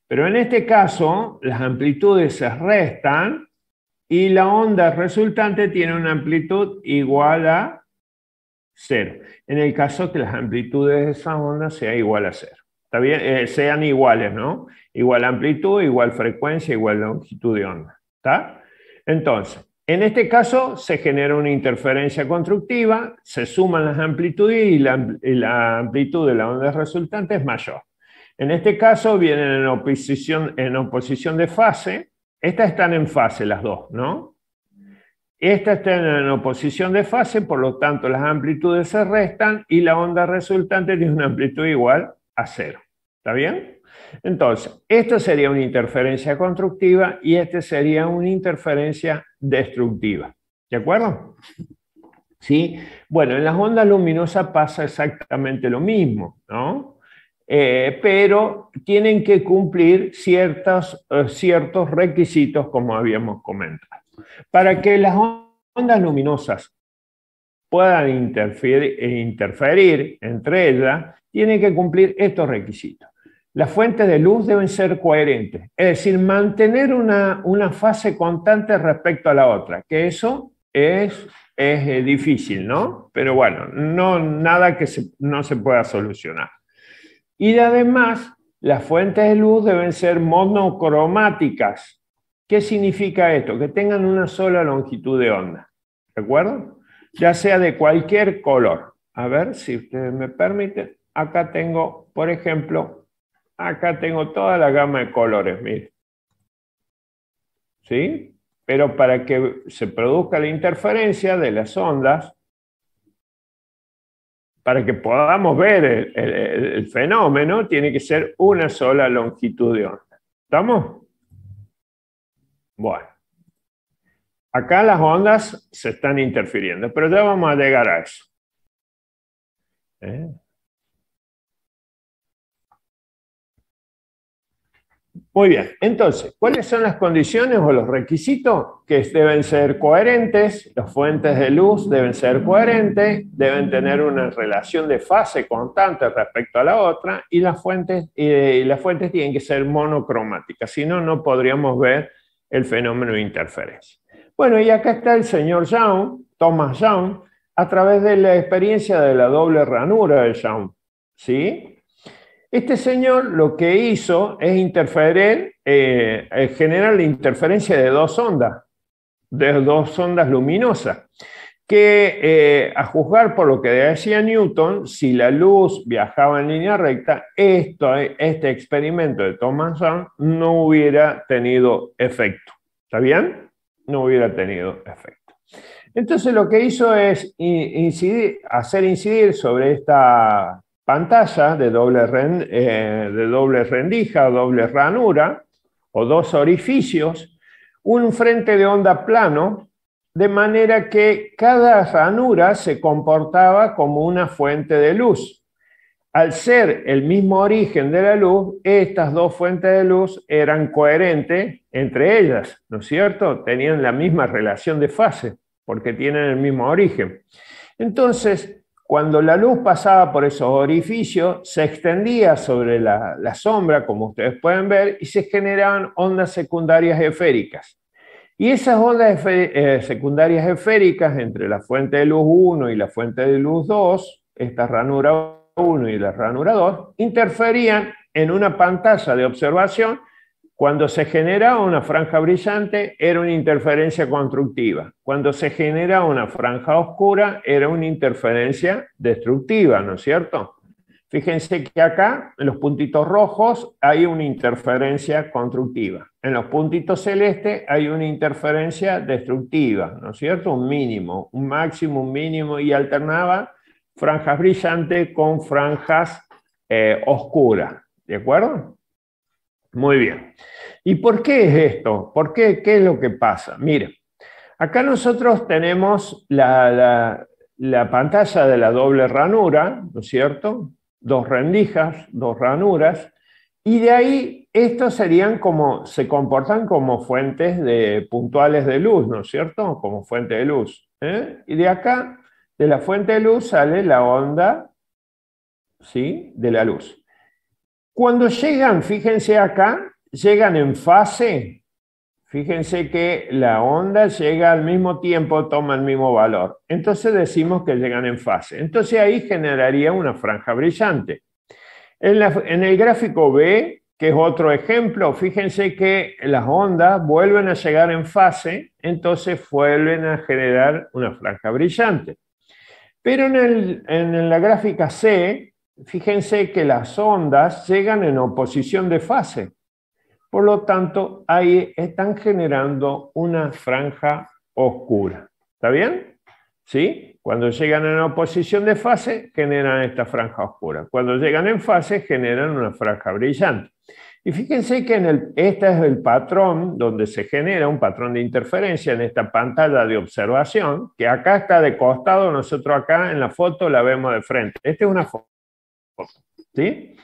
Pero en este caso, las amplitudes se restan y la onda resultante tiene una amplitud igual a 0. En el caso que las amplitudes de esa onda sean igual a 0. ¿Está bien? Sean iguales, ¿no? Igual amplitud, igual frecuencia, igual longitud de onda. ¿Está? Entonces, en este caso se genera una interferencia constructiva, se suman las amplitudes y la amplitud de la onda resultante es mayor. En este caso vienen en oposición de fase. Estas están en fase las dos, ¿no? Estas están en oposición de fase, por lo tanto las amplitudes se restan y la onda resultante tiene una amplitud igual a 0. ¿Está bien? Entonces, esta sería una interferencia constructiva y esta sería una interferencia destructiva. ¿De acuerdo? ¿Sí? Bueno, en las ondas luminosas pasa exactamente lo mismo, ¿no? Pero tienen que cumplir ciertos requisitos, como habíamos comentado. Para que las ondas luminosas puedan interferir entre ellas, tienen que cumplir estos requisitos. Las fuentes de luz deben ser coherentes, es decir, mantener una fase constante respecto a la otra, que eso es difícil, ¿no? Pero bueno, nada que no se pueda solucionar. Y además, las fuentes de luz deben ser monocromáticas. ¿Qué significa esto? Que tengan una sola longitud de onda, ¿de acuerdo? Ya sea de cualquier color. A ver si ustedes me permiten. Acá tengo, por ejemplo, acá tengo toda la gama de colores, miren. ¿Sí? Pero para que se produzca la interferencia de las ondas, para que podamos ver el fenómeno, tiene que ser una sola longitud de onda. ¿Estamos? Bueno. Acá las ondas se están interfiriendo, pero ya vamos a llegar a eso. Muy bien, entonces, ¿cuáles son las condiciones o los requisitos? Que deben ser coherentes, las fuentes de luz deben ser coherentes, deben tener una relación de fase constante respecto a la otra, y las fuentes tienen que ser monocromáticas, si no, no podríamos ver el fenómeno de interferencia. Bueno, y acá está el señor Young, Thomas Young, a través de la experiencia de la doble ranura de Young, ¿sí? Este señor lo que hizo es generar la interferencia de dos ondas luminosas, que a juzgar por lo que decía Newton, si la luz viajaba en línea recta, este experimento de Thomas Young no hubiera tenido efecto. ¿Está bien? No hubiera tenido efecto. Entonces lo que hizo es hacer incidir sobre esta pantalla de doble rendija o doble ranura, o dos orificios, un frente de onda plano, de manera que cada ranura se comportaba como una fuente de luz. Al ser el mismo origen de la luz, estas dos fuentes de luz eran coherentes entre ellas, ¿no es cierto? Tenían la misma relación de fase, porque tienen el mismo origen. Entonces, cuando la luz pasaba por esos orificios, se extendía sobre la sombra, como ustedes pueden ver, y se generaban ondas secundarias esféricas. Y esas ondas secundarias esféricas entre la fuente de luz 1 y la fuente de luz 2, esta ranura 1 y la ranura 2, interferían en una pantalla de observación. Cuando se generaba una franja brillante, era una interferencia constructiva. Cuando se generaba una franja oscura, era una interferencia destructiva, ¿no es cierto? Fíjense que acá, en los puntitos rojos, hay una interferencia constructiva. En los puntitos celestes hay una interferencia destructiva, ¿no es cierto? Un mínimo, un máximo, un mínimo, y alternaba franjas brillantes con franjas oscuras, ¿de acuerdo? Muy bien. ¿Y por qué es esto? ¿Por qué? ¿Qué es lo que pasa? Mire, acá nosotros tenemos la pantalla de la doble ranura, ¿no es cierto? Dos rendijas, dos ranuras, y de ahí estos serían como, se comportan como fuentes puntuales de luz, ¿no es cierto? Como fuente de luz. Y de acá, de la fuente de luz, sale la onda, ¿sí?, de la luz. Cuando llegan, fíjense acá, llegan en fase. Fíjense que la onda llega al mismo tiempo, toma el mismo valor. Entonces decimos que llegan en fase. Entonces ahí generaría una franja brillante. En el gráfico B, que es otro ejemplo, fíjense que las ondas vuelven a llegar en fase, entonces vuelven a generar una franja brillante. Pero en la gráfica C, fíjense que las ondas llegan en oposición de fase. Por lo tanto, ahí están generando una franja oscura. ¿Está bien? ¿Sí? Cuando llegan en oposición de fase, generan esta franja oscura. Cuando llegan en fase, generan una franja brillante. Y fíjense que este es el patrón donde se genera un patrón de interferencia en esta pantalla de observación, que acá está de costado, nosotros acá en la foto la vemos de frente. Esta es una foto. ¿Sí?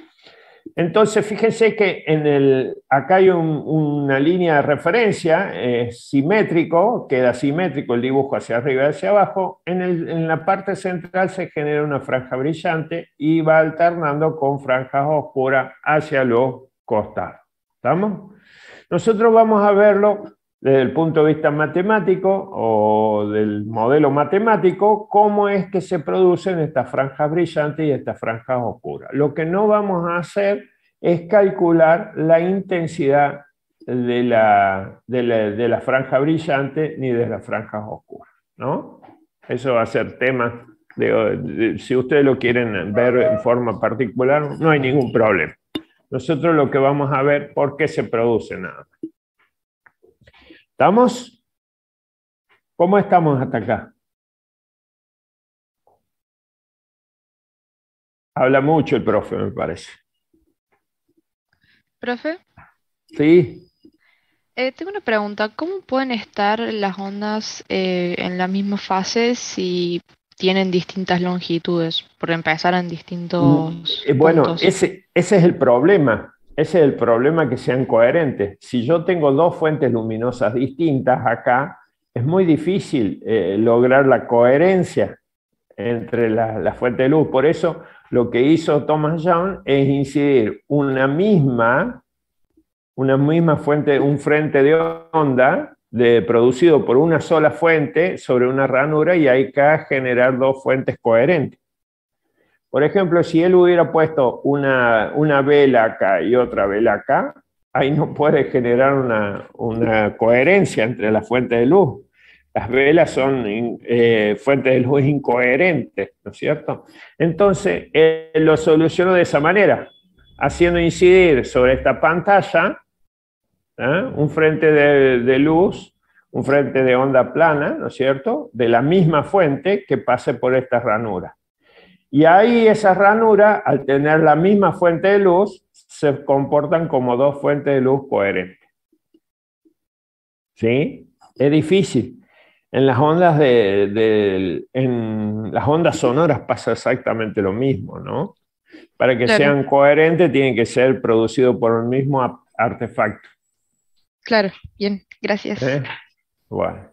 Entonces, fíjense que acá hay una línea de referencia, simétrico, queda simétrico el dibujo hacia arriba y hacia abajo. En la parte central se genera una franja brillante y va alternando con franjas oscuras hacia los costados. ¿Estamos? Nosotros vamos a verlo desde el punto de vista matemático o del modelo matemático, cómo es que se producen estas franjas brillantes y estas franjas oscuras. Lo que no vamos a hacer es calcular la intensidad de la franja brillante ni de las franjas oscuras, ¿no? Eso va a ser tema si ustedes lo quieren ver en forma particular, no hay ningún problema. Nosotros lo que vamos a ver por qué se produce nada más. ¿Estamos? ¿Cómo estamos hasta acá? Habla mucho el profe, me parece. Profe, Sí. tengo una pregunta. ¿Cómo pueden estar las ondas en la misma fase si tienen distintas longitudes? Por empezar en distintos Bueno, puntos. ese es el problema. Ese es el problema, que sean coherentes. Si yo tengo dos fuentes luminosas distintas acá, es muy difícil lograr la coherencia entre la fuente de luz. Por eso lo que hizo Thomas Young es incidir una misma fuente, un frente de onda producido por una sola fuente sobre una ranura, y hay que generar dos fuentes coherentes. Por ejemplo, si él hubiera puesto una vela acá y otra vela acá, ahí no puede generar una coherencia entre las fuentes de luz. Las velas son fuentes de luz incoherentes, ¿no es cierto? Entonces, él lo solucionó de esa manera, haciendo incidir sobre esta pantalla un frente de luz, un frente de onda plana, ¿no es cierto?, de la misma fuente que pase por esta ranura. Y ahí esas ranuras, al tener la misma fuente de luz, se comportan como dos fuentes de luz coherentes. ¿sí? Es difícil. En las ondas en las ondas sonoras pasa exactamente lo mismo, ¿no? Para que Claro, sean coherentes tienen que ser producidos por el mismo artefacto. claro, bien, gracias. ¿Eh? Bueno.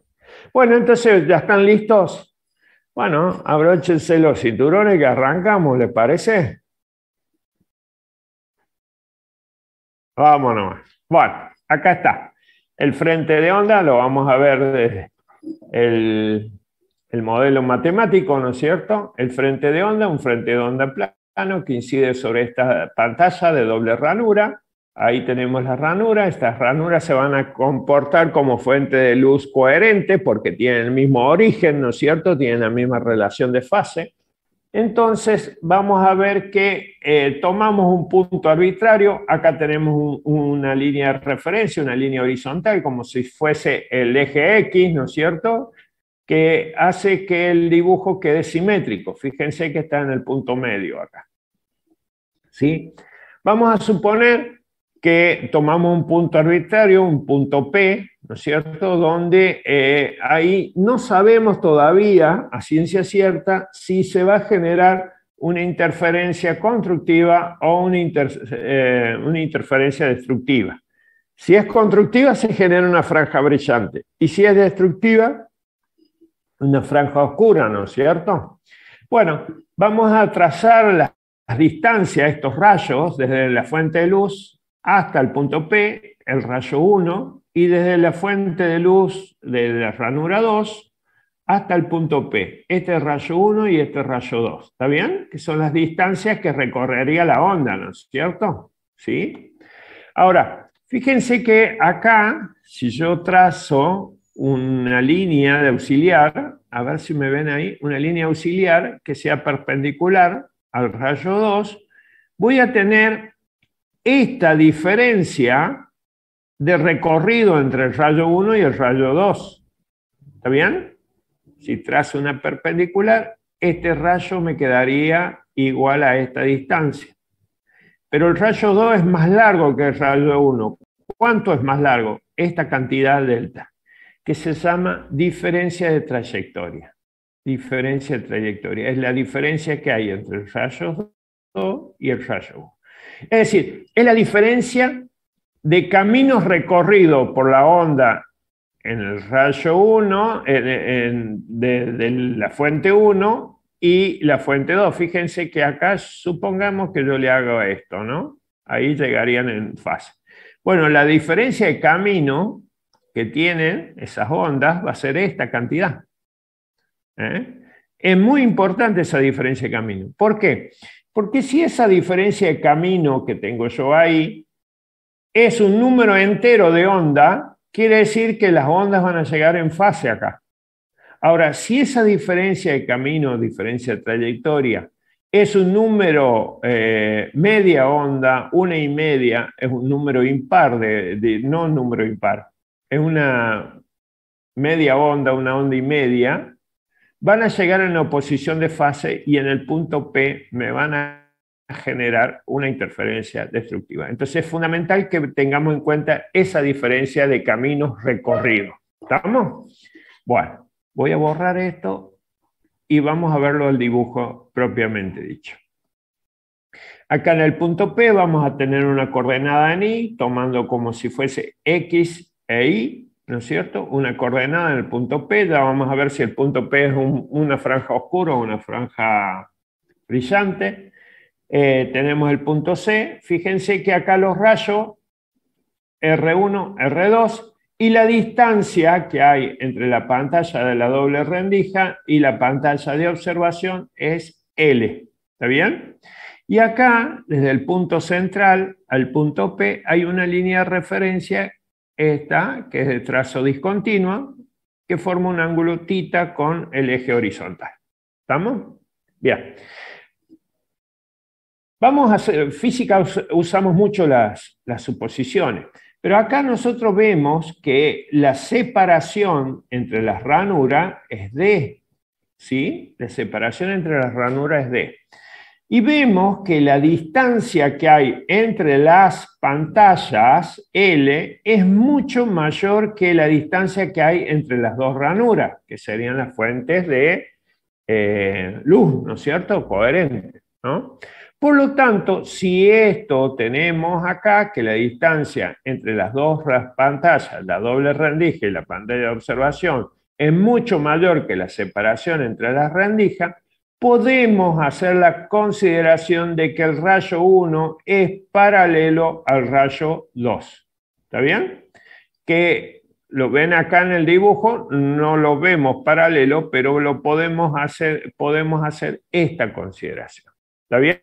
Bueno, entonces, ¿ya están listos? Bueno, abróchense los cinturones que arrancamos, ¿les parece? Vámonos. Bueno, acá está. El frente de onda lo vamos a ver desde el modelo matemático, ¿no es cierto? El frente de onda, un frente de onda plano que incide sobre esta pantalla de doble ranura. Ahí tenemos la ranura. Estas ranuras se van a comportar como fuente de luz coherente porque tienen el mismo origen, ¿no es cierto? Tienen la misma relación de fase. Entonces, vamos a ver que tomamos un punto arbitrario. Acá tenemos una línea de referencia, una línea horizontal, como si fuese el eje X, ¿no es cierto?, que hace que el dibujo quede simétrico. Fíjense que está en el punto medio acá. ¿Sí? Vamos a suponer que tomamos un punto arbitrario, un punto P, ¿no es cierto?, donde ahí no sabemos todavía, a ciencia cierta, si se va a generar una interferencia constructiva o una interferencia destructiva. Si es constructiva, se genera una franja brillante. Y si es destructiva, una franja oscura, ¿no es cierto? Bueno, vamos a trazar las distancias, estos rayos, desde la fuente de luz hasta el punto P, el rayo 1, y desde la fuente de luz de la ranura 2 hasta el punto P. Este rayo 1 y este rayo 2. ¿Está bien? Que son las distancias que recorrería la onda, ¿no es cierto? ¿Sí? Ahora, fíjense que acá, si yo trazo una línea de auxiliar, a ver si me ven ahí, una línea auxiliar que sea perpendicular al rayo 2, voy a tener esta diferencia de recorrido entre el rayo 1 y el rayo 2. ¿Está bien? Si trazo una perpendicular, este rayo me quedaría igual a esta distancia. Pero el rayo 2 es más largo que el rayo 1. ¿Cuánto es más largo? Esta cantidad delta, que se llama diferencia de trayectoria. Diferencia de trayectoria. Es la diferencia que hay entre el rayo 2 y el rayo 1. Es decir, es la diferencia de caminos recorridos por la onda en el rayo 1, de la fuente 1 y la fuente 2. Fíjense que acá supongamos que yo le hago esto, ¿no? Ahí llegarían en fase. Bueno, la diferencia de camino que tienen esas ondas va a ser esta cantidad. Es muy importante esa diferencia de camino. ¿Por qué? Porque si esa diferencia de camino que tengo yo ahí es un número entero de onda, quiere decir que las ondas van a llegar en fase acá. Ahora, si esa diferencia de camino, diferencia de trayectoria, es un número media onda, 1,5, es un número impar, no un número impar, es una media onda, 1,5, van a llegar en la oposición de fase y en el punto P me van a generar una interferencia destructiva. Entonces es fundamental que tengamos en cuenta esa diferencia de caminos recorridos. ¿Estamos? Bueno, voy a borrar esto y vamos a verlo el dibujo propiamente dicho. Acá en el punto P vamos a tener una coordenada en Y, tomando como si fuese X e Y, ¿no es cierto? Una coordenada en el punto P, ya vamos a ver si el punto P es una franja oscura o una franja brillante. Tenemos el punto C, fíjense que acá los rayos R1, R2 y la distancia que hay entre la pantalla de la doble rendija y la pantalla de observación es L, ¿está bien? Y acá, desde el punto central al punto P, hay una línea de referencia, esta, que es de trazo discontinuo, que forma un ángulo θ con el eje horizontal. ¿Estamos? Bien. Vamos a hacer, física usamos mucho las suposiciones, pero acá nosotros vemos que la separación entre las ranuras es D, ¿sí? La separación entre las ranuras es D. Y vemos que la distancia que hay entre las pantallas, L, es mucho mayor que la distancia que hay entre las dos ranuras, que serían las fuentes de luz, ¿no es cierto? Coherentes, ¿no? Por lo tanto, si esto tenemos acá, que la distancia entre las dos pantallas, la doble rendija y la pantalla de observación, es mucho mayor que la separación entre las rendijas, podemos hacer la consideración de que el rayo 1 es paralelo al rayo 2. ¿Está bien? Que lo ven acá en el dibujo, no lo vemos paralelo, pero lo podemos hacer esta consideración. ¿Está bien?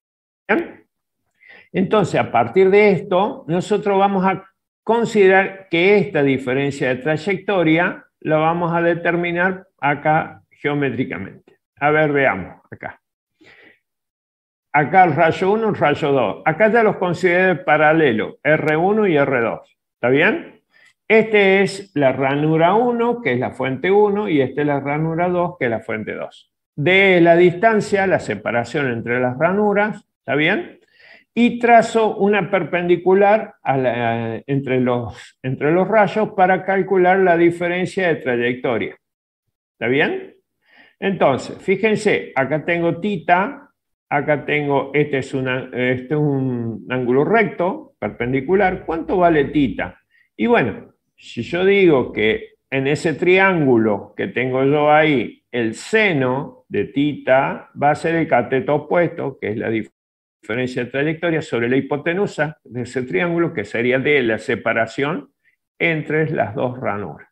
Entonces, a partir de esto, nosotros vamos a considerar que esta diferencia de trayectoria la vamos a determinar acá geométricamente. A ver, veamos acá. Acá el rayo 1, el rayo 2. Acá ya los consideré paralelo, R1 y R2. ¿Está bien? Este es la ranura 1, que es la fuente 1, y esta es la ranura 2, que es la fuente 2. De la distancia, la separación entre las ranuras, ¿está bien? Y trazo una perpendicular entre los rayos para calcular la diferencia de trayectoria. ¿Está bien? Entonces, fíjense, acá tengo tita, acá tengo, este es un ángulo recto, perpendicular. ¿Cuánto vale tita? Y bueno, si yo digo que en ese triángulo que tengo yo ahí, el seno de tita va a ser el cateto opuesto, que es la diferencia de trayectoria, sobre la hipotenusa de ese triángulo, que sería de la separación entre las dos ranuras.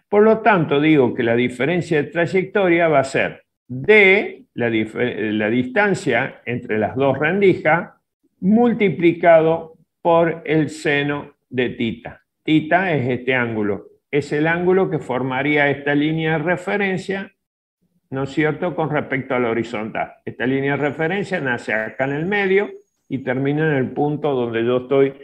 Por lo tanto, digo que la diferencia de trayectoria va a ser de la distancia entre las dos rendijas multiplicado por el seno de tita. Tita es este ángulo, es el ángulo que formaría esta línea de referencia, ¿no es cierto?, con respecto a la horizontal. Esta línea de referencia nace acá en el medio y termina en el punto donde yo estoy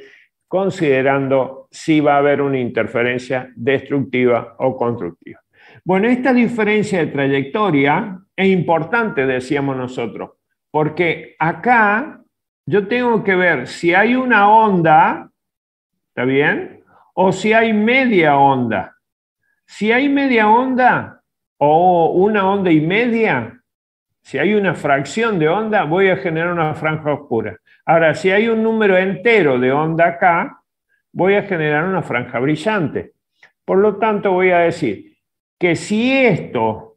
considerando si va a haber una interferencia destructiva o constructiva. Bueno, esta diferencia de trayectoria es importante, decíamos nosotros, porque acá yo tengo que ver si hay una onda, ¿está bien?, o si hay media onda. Si hay media onda o una onda y media, si hay una fracción de onda, voy a generar una franja oscura. Ahora, si hay un número entero de onda acá, voy a generar una franja brillante. Por lo tanto, voy a decir que si esto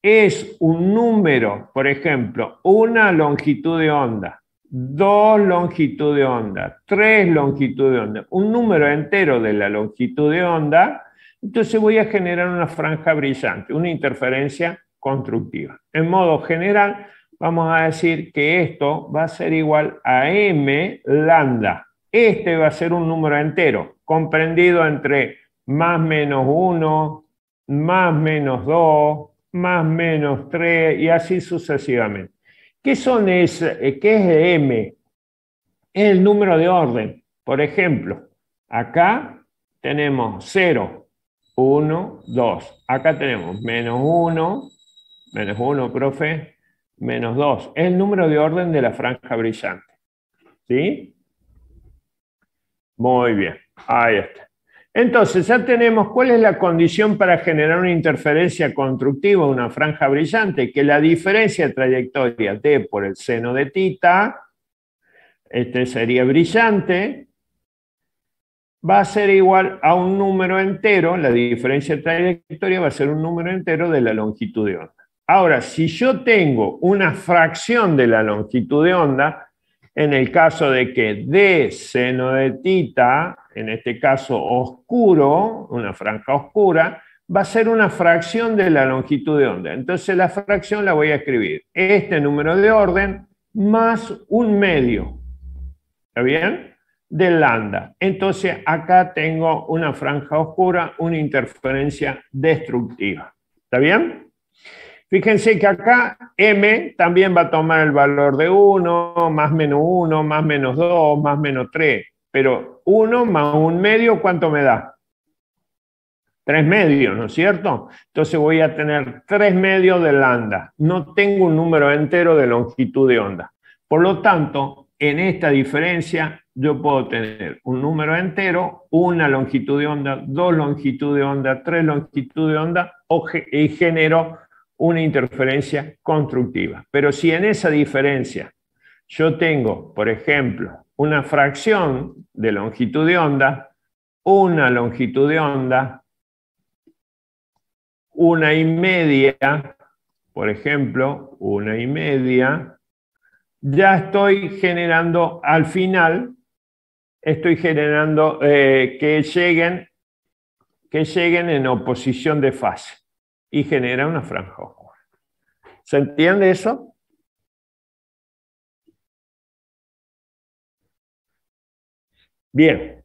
es un número, por ejemplo, una longitud de onda, 2 longitudes de onda, 3 longitudes de onda, un número entero de la longitud de onda, entonces voy a generar una franja brillante, una interferencia constructiva. En modo general, vamos a decir que esto va a ser igual a m lambda. Este va a ser un número entero, comprendido entre más menos 1, más menos 2, más menos 3 y así sucesivamente. ¿Qué es m? Es el número de orden. Por ejemplo, acá tenemos 0, 1, 2. Acá tenemos menos 1, profe, menos 2. Es el número de orden de la franja brillante. ¿Sí? Muy bien, ahí está. Entonces, ya tenemos cuál es la condición para generar una interferencia constructiva, una franja brillante, que la diferencia de trayectoria t por el seno de tita, este sería brillante, va a ser igual a un número entero, la diferencia de trayectoria va a ser un número entero de la longitud de onda. Ahora, si yo tengo una fracción de la longitud de onda, en el caso de que d seno de tita, en este caso oscuro, una franja oscura, va a ser una fracción de la longitud de onda. Entonces la fracción la voy a escribir. Este número de orden más un medio. ¿Está bien? De lambda. Entonces acá tengo una franja oscura, una interferencia destructiva. ¿Está bien? Fíjense que acá m también va a tomar el valor de 1, más menos 1, más menos 2, más menos 3. Pero 1 más un medio, ¿cuánto me da? 3 medios, ¿no es cierto? Entonces voy a tener 3 medios de lambda. No tengo un número entero de longitud de onda. Por lo tanto, en esta diferencia yo puedo tener un número entero, una longitud de onda, dos longitudes de onda, tres longitudes de onda y genero una interferencia constructiva. Pero si en esa diferencia yo tengo, por ejemplo, una fracción de longitud de onda, una longitud de onda, una y media, por ejemplo, una y media, ya estoy generando, al final, estoy generando que lleguen en oposición de fase y genera una franja oscura. ¿Se entiende eso? Bien.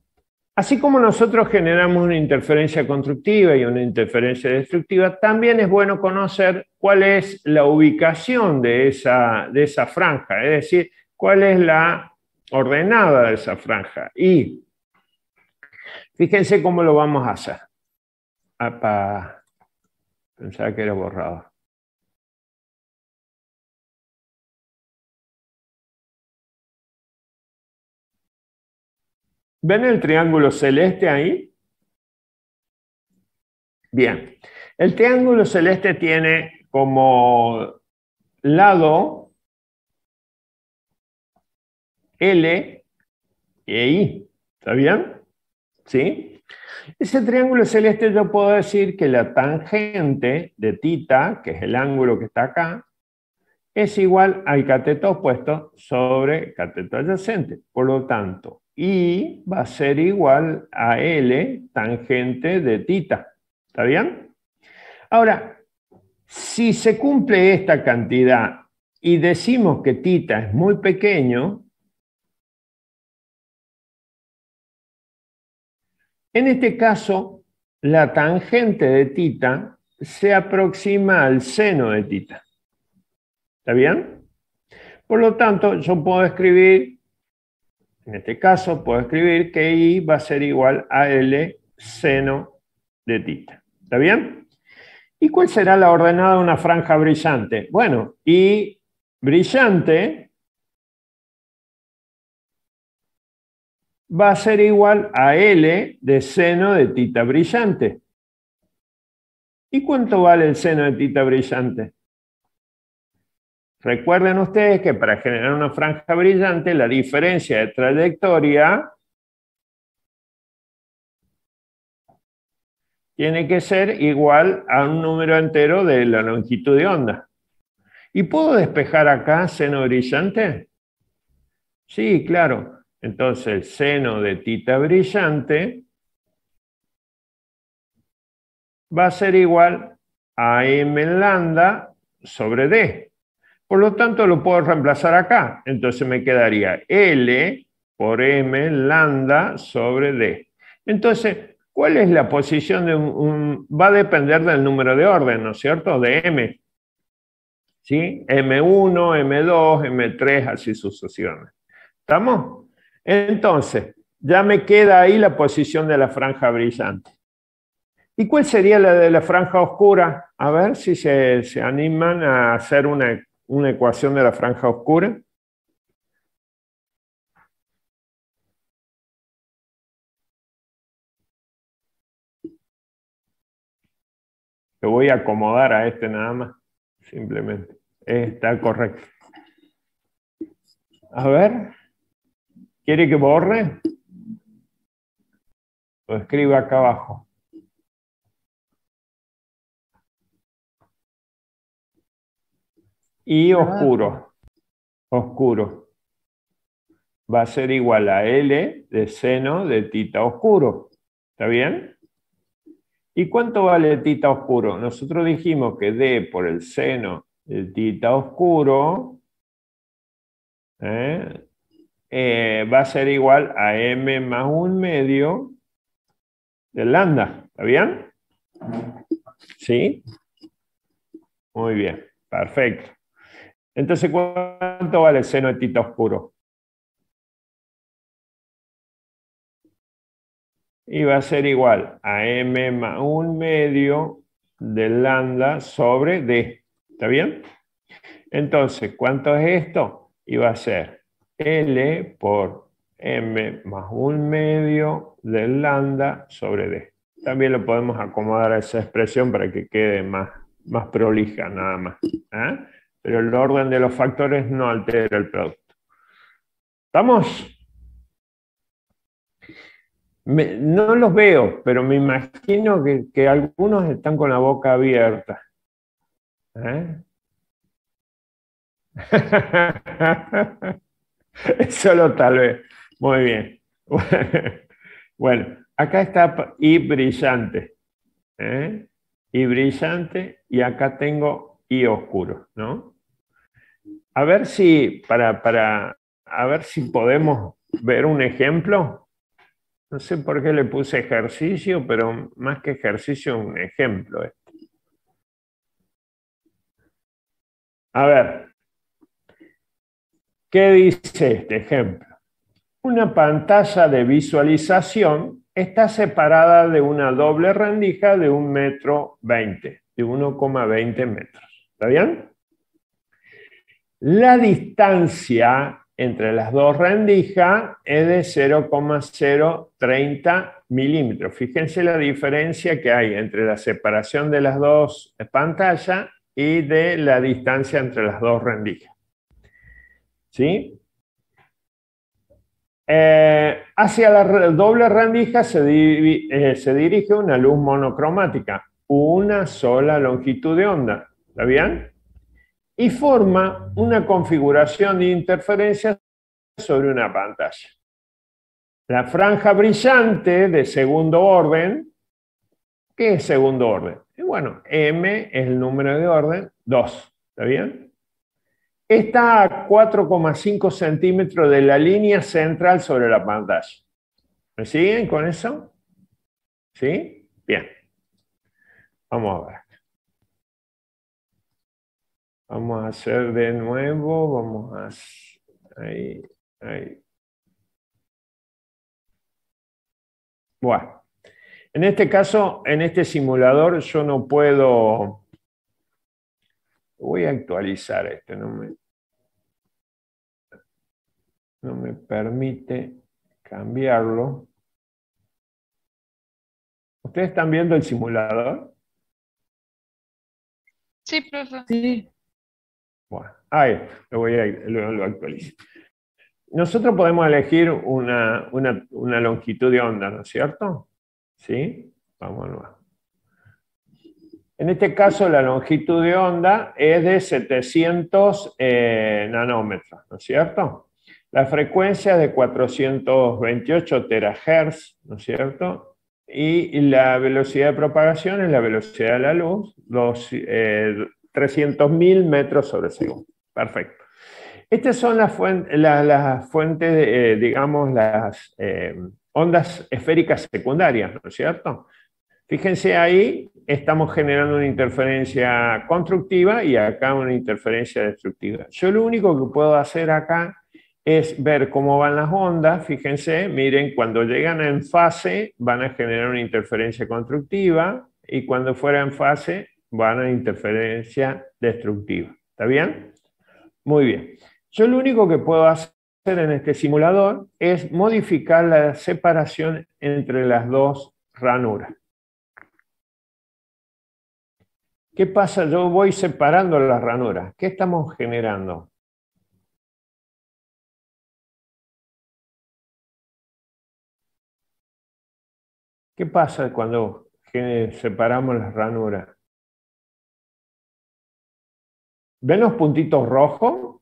Así como nosotros generamos una interferencia constructiva y una interferencia destructiva, también es bueno conocer cuál es la ubicación de esa franja, es decir, cuál es la ordenada de esa franja. Y fíjense cómo lo vamos a hacer. Pensaba que era borrado. ¿Ven el triángulo celeste ahí? Bien. El triángulo celeste tiene como lado L e I. ¿Está bien? ¿Sí? Ese triángulo celeste yo puedo decir que la tangente de θ, que es el ángulo que está acá, es igual al cateto opuesto sobre cateto adyacente. Por lo tanto, I va a ser igual a L tangente de θ. ¿Está bien? Ahora, si se cumple esta cantidad y decimos que θ es muy pequeño, en este caso, la tangente de θ se aproxima al seno de θ. ¿Está bien? Por lo tanto, yo puedo escribir, en este caso, puedo escribir que I va a ser igual a L seno de θ. ¿Está bien? ¿Y cuál será la ordenada de una franja brillante? Bueno, I brillante va a ser igual a L de seno de θ brillante. ¿Y cuánto vale el seno de θ brillante? Recuerden ustedes que para generar una franja brillante, la diferencia de trayectoria tiene que ser igual a un número entero de la longitud de onda. ¿Y puedo despejar acá seno brillante? Sí, claro. Entonces el seno de θ brillante va a ser igual a m lambda sobre d. Por lo tanto, lo puedo reemplazar acá. Entonces me quedaría L por m lambda sobre d. Entonces, ¿cuál es la posición de va a depender del número de orden, ¿no es cierto? De m. ¿Sí? M1, M2, M3, así sucesivamente. ¿Estamos? Entonces, ya me queda ahí la posición de la franja brillante. ¿Y cuál sería la de la franja oscura? A ver si se animan a hacer una ecuación de la franja oscura. Lo voy a acomodar a este nada más, simplemente. Está correcto. A ver, ¿quiere que borre? Lo escribo acá abajo. Y oscuro. Oscuro. Va a ser igual a L de seno de θ oscuro. ¿Está bien? ¿Y cuánto vale θ oscuro? Nosotros dijimos que D por el seno de θ oscuro va a ser igual a M más 1/2 de lambda. ¿Está bien? ¿Sí? Muy bien. Perfecto. Entonces, ¿cuánto vale el seno de θ oscuro? Y va a ser igual a M más 1/2 de lambda sobre D. ¿Está bien? Entonces, ¿cuánto es esto? y va a ser L por M más 1/2 del lambda sobre D. También lo podemos acomodar a esa expresión para que quede más prolija, nada más. Pero el orden de los factores no altera el producto. ¿Estamos? No los veo, pero me imagino que algunos están con la boca abierta. Solo tal vez. Muy bien. Bueno, acá está I brillante. I brillante y acá tengo I oscuro, ¿no? A ver si, a ver si podemos ver un ejemplo. No sé por qué le puse ejercicio, pero más que ejercicio, un ejemplo. A ver, ¿qué dice este ejemplo? Una pantalla de visualización está separada de una doble rendija de 1,20 m, de 1,20 metros. ¿Está bien? La distancia entre las dos rendijas es de 0,030 milímetros. Fíjense la diferencia que hay entre la separación de las dos pantallas y de la distancia entre las dos rendijas. ¿Sí? Hacia la doble rendija se dirige una luz monocromática, una sola longitud de onda. ¿Está bien? Y forma una configuración de interferencia sobre una pantalla. La franja brillante de segundo orden, ¿qué es segundo orden? Y bueno, M es el número de orden 2, ¿está bien? Está a 4,5 centímetros de la línea central sobre la pantalla. ¿Me siguen con eso? ¿Sí? Bien. Vamos a ver. Vamos a hacer de nuevo, vamos a... Ahí, ahí. Bueno, en este caso, en este simulador yo no puedo... Voy a actualizar esto, no me permite cambiarlo. ¿Ustedes están viendo el simulador? Sí, profe. Sí. Bueno, ahí lo actualizo. Nosotros podemos elegir una longitud de onda, ¿no es cierto? ¿Sí? Vamos a nuevo. En este caso, la longitud de onda es de 700 nanómetros, ¿no es cierto? La frecuencia es de 428 terahertz, ¿no es cierto? Y la velocidad de propagación es la velocidad de la luz, los 300.000 metros sobre segundo. Perfecto. Estas son las fuentes, digamos, las ondas esféricas secundarias, ¿no es cierto? Fíjense ahí, estamos generando una interferencia constructiva y acá una interferencia destructiva. Yo lo único que puedo hacer acá es ver cómo van las ondas. Fíjense, miren, cuando llegan en fase van a generar una interferencia constructiva y cuando fuera en fase van a interferencia destructiva. ¿Está bien? Muy bien. Yo lo único que puedo hacer en este simulador es modificar la separación entre las dos ranuras. ¿Qué pasa? Yo voy separando las ranuras. ¿Qué estamos generando? ¿Qué pasa cuando separamos las ranuras? ¿Ven los puntitos rojos?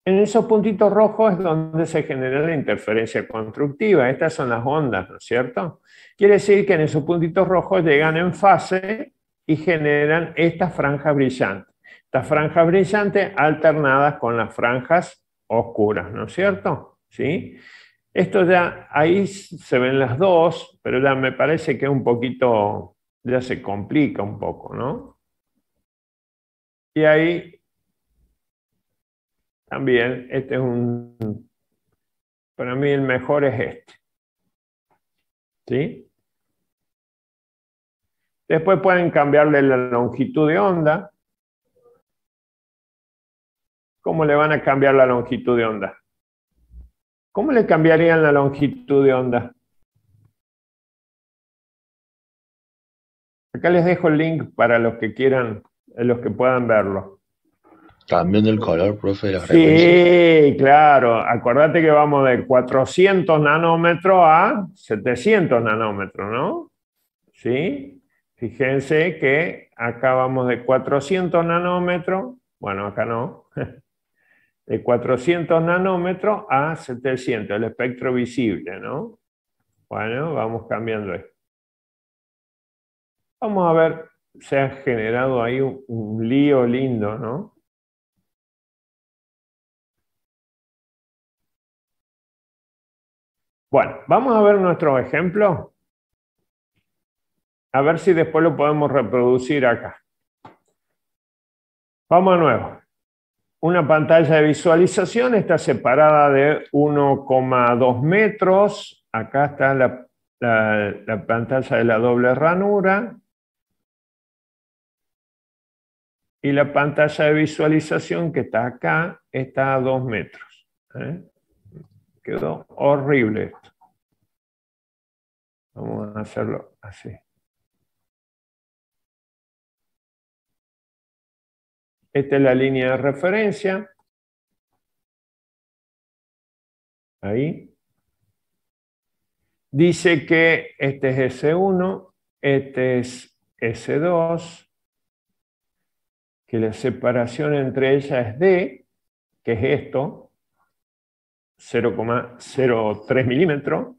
En esos puntitos rojos es donde se genera la interferencia constructiva. Estas son las ondas, ¿no es cierto? Quiere decir que en esos puntitos rojos llegan en fase y generan estas franjas brillantes. Estas franjas brillantes alternadas con las franjas oscuras, ¿no es cierto? ¿Sí? Esto ya, ahí se ven las dos, pero ya me parece que un poquito, ya se complica un poco, ¿no? Y ahí también, este es para mí el mejor es este. ¿Sí? Después pueden cambiarle la longitud de onda. ¿cómo le van a cambiar la longitud de onda? ¿Cómo le cambiarían la longitud de onda? Acá les dejo el link para los que quieran, los que puedan verlo. Cambiando el color, profe, de la frecuencia. Sí, claro. Acordate que vamos de 400 nanómetros a 700 nanómetros, ¿no? ¿Sí? Fíjense que acá vamos de 400 nanómetros, bueno, acá no, de 400 nanómetros a 700, el espectro visible, ¿no? Bueno, vamos cambiando esto. Vamos a ver, se ha generado ahí un lío lindo, ¿no? Bueno, vamos a ver nuestro ejemplo. A ver si después lo podemos reproducir acá. Vamos de nuevo. Una pantalla de visualización está separada de 1,2 metros. Acá está la pantalla de la doble ranura. Y la pantalla de visualización que está acá está a 2 metros. Quedó horrible esto. Vamos a hacerlo así. Esta es la línea de referencia. Ahí. Dice que este es S1, este es S2, que la separación entre ellas es D, que es esto, 0,03 milímetros,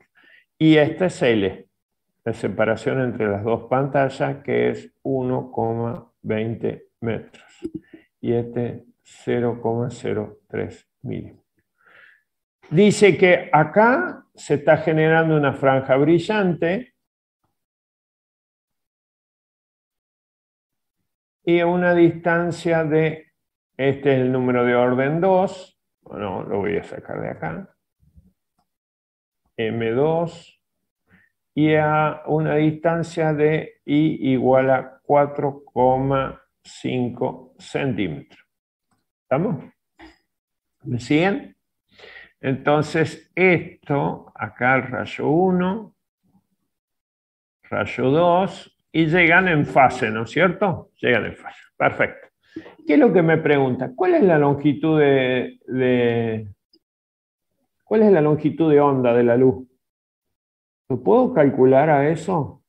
y esta es L, la separación entre las dos pantallas, que es 1,20 metros. Y este 0,03 milímetros. Dice que acá se está generando una franja brillante y a una distancia de, este es el número de orden 2, bueno, lo voy a sacar de acá, M2, y a una distancia de I igual a 4,5 centímetros. ¿Estamos? ¿Me siguen? Entonces, esto, acá el rayo 1, rayo 2, y llegan en fase, ¿no es cierto? Llegan en fase. Perfecto. ¿Qué es lo que me pregunta? ¿Cuál es la longitud cuál es la longitud de onda de la luz? ¿Lo puedo calcular a eso?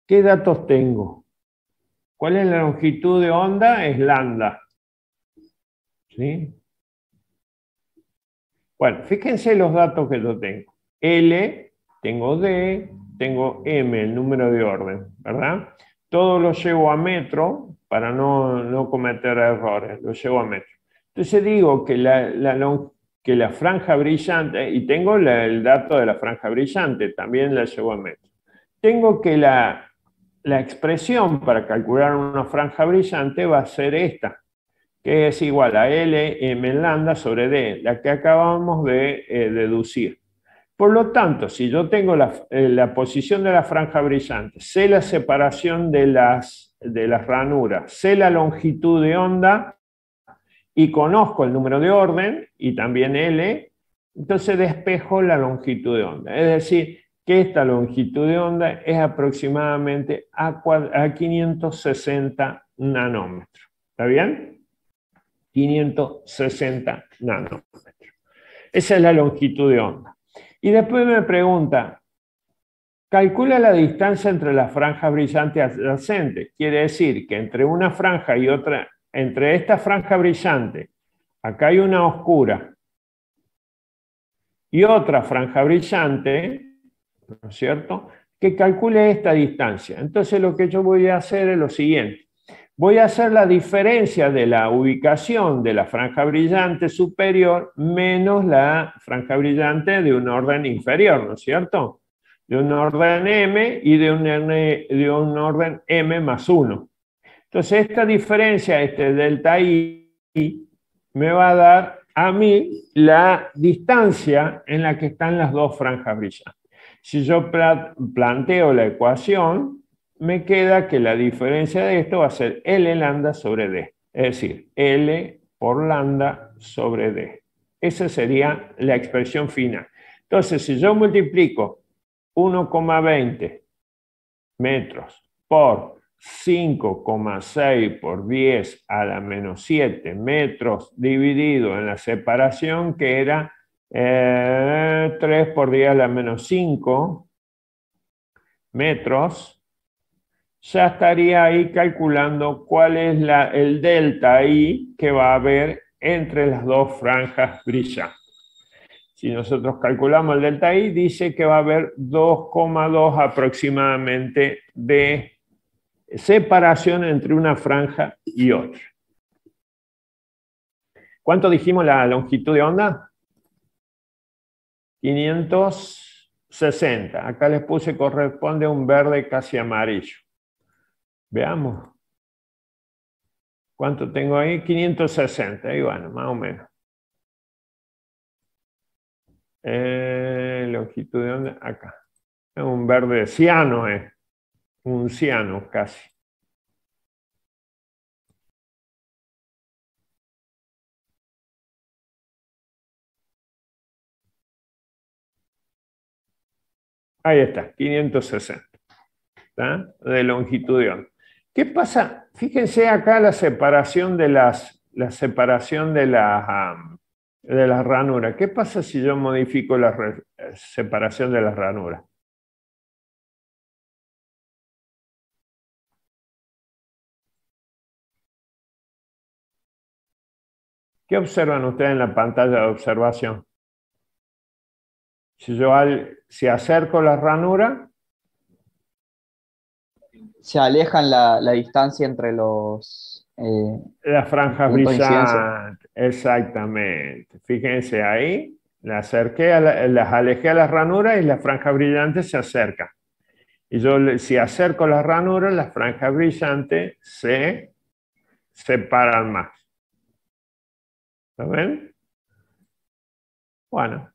¿Qué datos tengo? ¿Cuál es la longitud de onda? Es lambda. ¿Sí? Bueno, fíjense los datos que yo tengo. L, tengo D, tengo M, el número de orden, ¿verdad? Todo lo llevo a metro para no cometer errores, lo llevo a metro. Entonces digo que la franja brillante, y tengo el dato de la franja brillante, también la llevo a metro. Tengo que la expresión para calcular una franja brillante va a ser esta, que es igual a L m lambda sobre D, la que acabamos de deducir. Por lo tanto, si yo tengo la posición de la franja brillante, sé la separación de las ranuras, sé la longitud de onda y conozco el número de orden y también L, entonces despejo la longitud de onda. Es decir, que esta longitud de onda es aproximadamente a 560 nanómetros. ¿Está bien? 560 nanómetros. Esa es la longitud de onda. Y después me pregunta, calcula la distancia entre las franjas brillantes adyacentes. Quiere decir que entre una franja y otra, entre esta franja brillante, acá hay una oscura, y otra franja brillante, ¿no es cierto?, que calcule esta distancia. Entonces lo que yo voy a hacer es lo siguiente. Voy a hacer la diferencia de la ubicación de la franja brillante superior menos la franja brillante de un orden inferior, ¿no es cierto? De un orden m y de un orden m más 1. Entonces esta diferencia, este delta i, me va a dar a mí la distancia en la que están las dos franjas brillantes. Si yo planteo la ecuación, me queda que la diferencia de esto va a ser L lambda sobre D. Es decir, L por lambda sobre D. Esa sería la expresión final. Entonces, si yo multiplico 1,20 metros por 5,6 por 10 a la menos 7 metros dividido en la separación que era 3 por 10 a la menos 5 metros, ya estaría ahí calculando cuál es el delta I que va a haber entre las dos franjas brillantes. Si nosotros calculamos el delta I, dice que va a haber 2,2 aproximadamente de separación entre una franja y otra. ¿Cuánto dijimos la longitud de onda? 560. Acá les puse corresponde a un verde casi amarillo. Veamos. ¿Cuánto tengo ahí? 560. Y bueno, más o menos. Longitud de onda acá. Es un verde ciano, un ciano casi. Ahí está, 560. ¿Está? De longitud de onda. ¿Qué pasa? Fíjense acá la separación de las ranuras. ¿Qué pasa si yo modifico la separación de las ranuras? ¿Qué observan ustedes en la pantalla de observación? Si acerco la ranura, se alejan la distancia entre las franjas puntos de incidencia. brillantes. Exactamente. Fíjense ahí, las alejé a las ranuras y las franjas brillantes se acercan. Y yo, si acerco las ranuras, las franjas brillantes se separan más. ¿Lo ven? Bueno,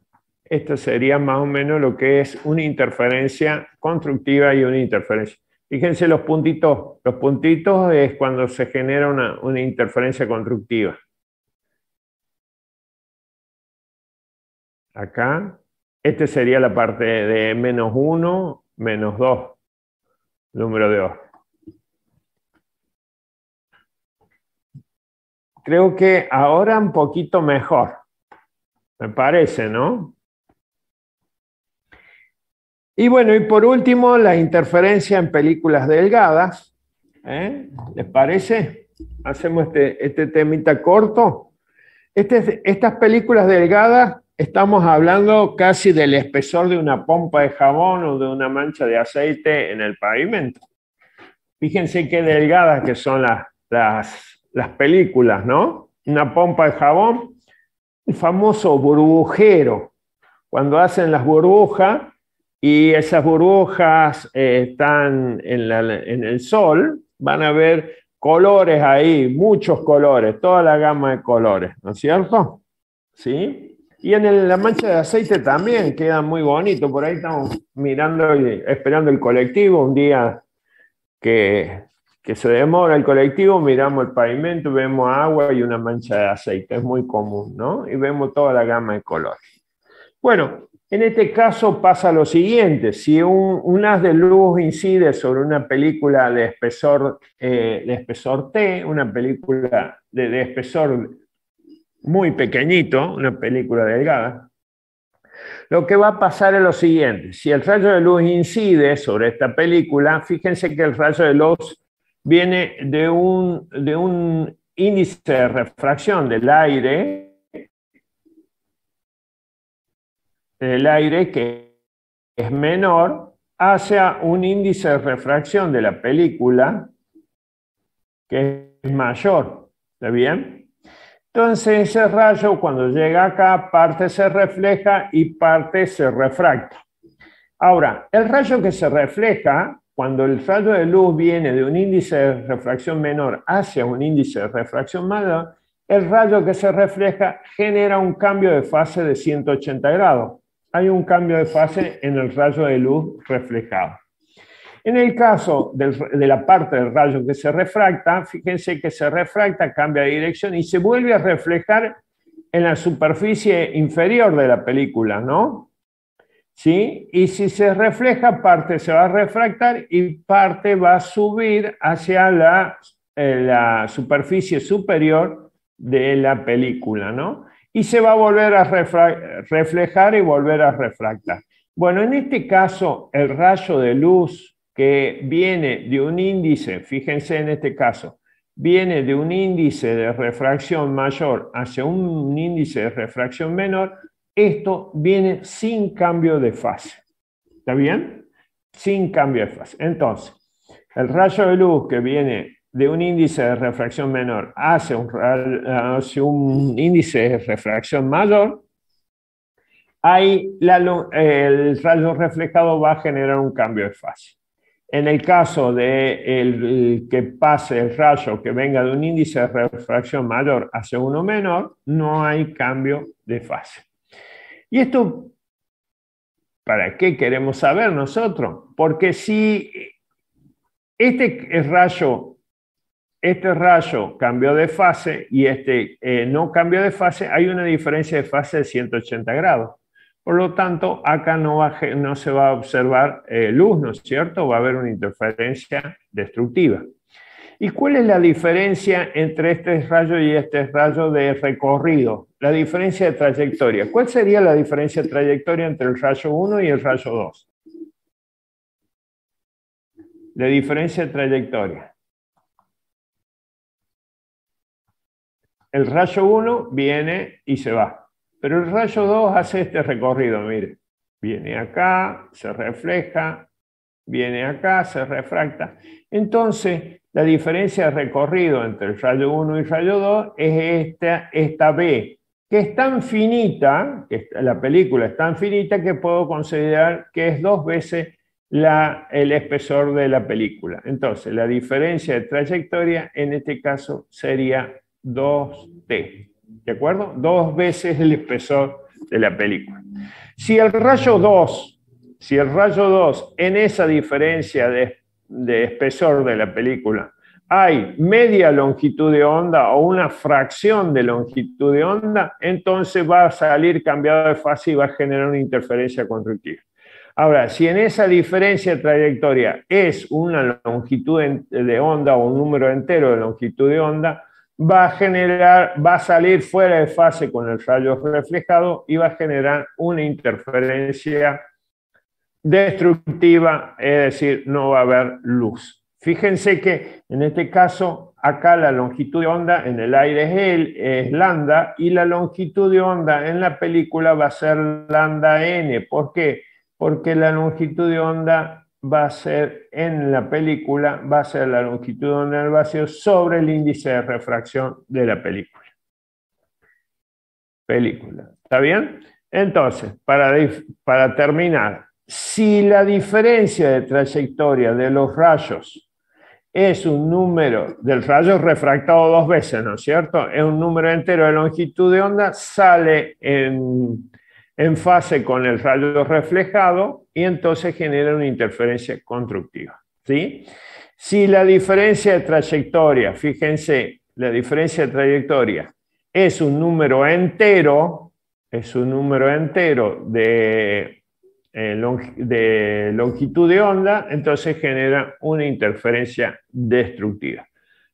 esto sería más o menos lo que es una interferencia constructiva y una interferencia. Fíjense los puntitos. Los puntitos es cuando se genera una interferencia constructiva. Acá. Este sería la parte de menos 1, menos 2. Número de Ohm. Creo que ahora un poquito mejor. Me parece, ¿no? Y bueno, y por último, la interferencia en películas delgadas. ¿Les parece? Hacemos este temita corto. Estas películas delgadas, estamos hablando casi del espesor de una pompa de jabón o de una mancha de aceite en el pavimento. Fíjense qué delgadas que son las películas, ¿no? Una pompa de jabón, el famoso burbujero. Cuando hacen las burbujas, y esas burbujas están en el sol, van a ver colores ahí, muchos colores, toda la gama de colores, ¿no es cierto? ¿Sí? Y en la mancha de aceite también queda muy bonito. Por ahí estamos mirando y esperando el colectivo. Un día que se demora el colectivo, miramos el pavimento, vemos agua y una mancha de aceite. Es muy común, ¿no? Y vemos toda la gama de colores. Bueno, en este caso pasa lo siguiente. Si un haz de luz incide sobre una película de espesor T, una película de espesor muy pequeñito, una película delgada, lo que va a pasar es lo siguiente. Si el rayo de luz incide sobre esta película, fíjense que el rayo de luz viene de un índice de refracción del aire que es menor hacia un índice de refracción de la película que es mayor. ¿Está bien? Entonces ese rayo cuando llega acá, parte se refleja y parte se refracta. Ahora, el rayo que se refleja, cuando el rayo de luz viene de un índice de refracción menor hacia un índice de refracción mayor, el rayo que se refleja genera un cambio de fase de 180 grados. Hay un cambio de fase en el rayo de luz reflejado. En el caso de la parte del rayo que se refracta, fíjense que se refracta, cambia de dirección y se vuelve a reflejar en la superficie inferior de la película, ¿no? ¿Sí? Y si se refleja, parte se va a refractar y parte va a subir hacia la superficie superior de la película, ¿no? Y se va a volver a reflejar y volver a refractar. Bueno, en este caso, el rayo de luz que viene de un índice, fíjense en este caso, viene de un índice de refracción mayor hacia un índice de refracción menor, esto viene sin cambio de fase. ¿Está bien? Sin cambio de fase. Entonces, el rayo de luz que viene de un índice de refracción menor hacia un índice de refracción mayor, ahí el rayo reflejado va a generar un cambio de fase. En el caso de que pase el rayo que venga de un índice de refracción mayor hacia uno menor, no hay cambio de fase. ¿Y esto para qué queremos saber nosotros? Porque si este rayo cambió de fase y no cambió de fase, hay una diferencia de fase de 180 grados. Por lo tanto, acá no se va a observar luz, ¿no es cierto? Va a haber una interferencia destructiva. ¿Y cuál es la diferencia entre este rayo y este rayo de recorrido? La diferencia de trayectoria. ¿Cuál sería la diferencia de trayectoria entre el rayo 1 y el rayo 2? La diferencia de trayectoria. El rayo 1 viene y se va, pero el rayo 2 hace este recorrido, mire. Viene acá, se refleja, viene acá, se refracta. Entonces, la diferencia de recorrido entre el rayo 1 y el rayo 2 es esta B, que es tan finita, que la película es tan finita que puedo considerar que es 2 veces el espesor de la película. Entonces, la diferencia de trayectoria en este caso sería 2T, ¿de acuerdo? 2 veces el espesor de la película. Si el rayo 2 en esa diferencia de espesor de la película hay media longitud de onda o una fracción de longitud de onda, entonces va a salir cambiado de fase y va a generar una interferencia constructiva. Ahora, si en esa diferencia de trayectoria es una longitud de onda o un número entero de longitud de onda, va a salir fuera de fase con el rayo reflejado y va a generar una interferencia destructiva, es decir, no va a haber luz. Fíjense que en este caso, acá la longitud de onda en el aire es lambda y la longitud de onda en la película va a ser lambda n. ¿Por qué? Porque la longitud de onda va a ser en la película, va a ser la longitud de onda en el vacío sobre el índice de refracción de la película. ¿Está bien? Entonces, para terminar, si la diferencia de trayectoria de los rayos es un número del rayo refractado 2 veces, ¿no es cierto? Es un número entero de longitud de onda, sale en fase con el rayo reflejado y entonces genera una interferencia constructiva, ¿sí? Si la diferencia de trayectoria, fíjense, la diferencia de trayectoria es un número entero de longitud de onda, entonces genera una interferencia destructiva.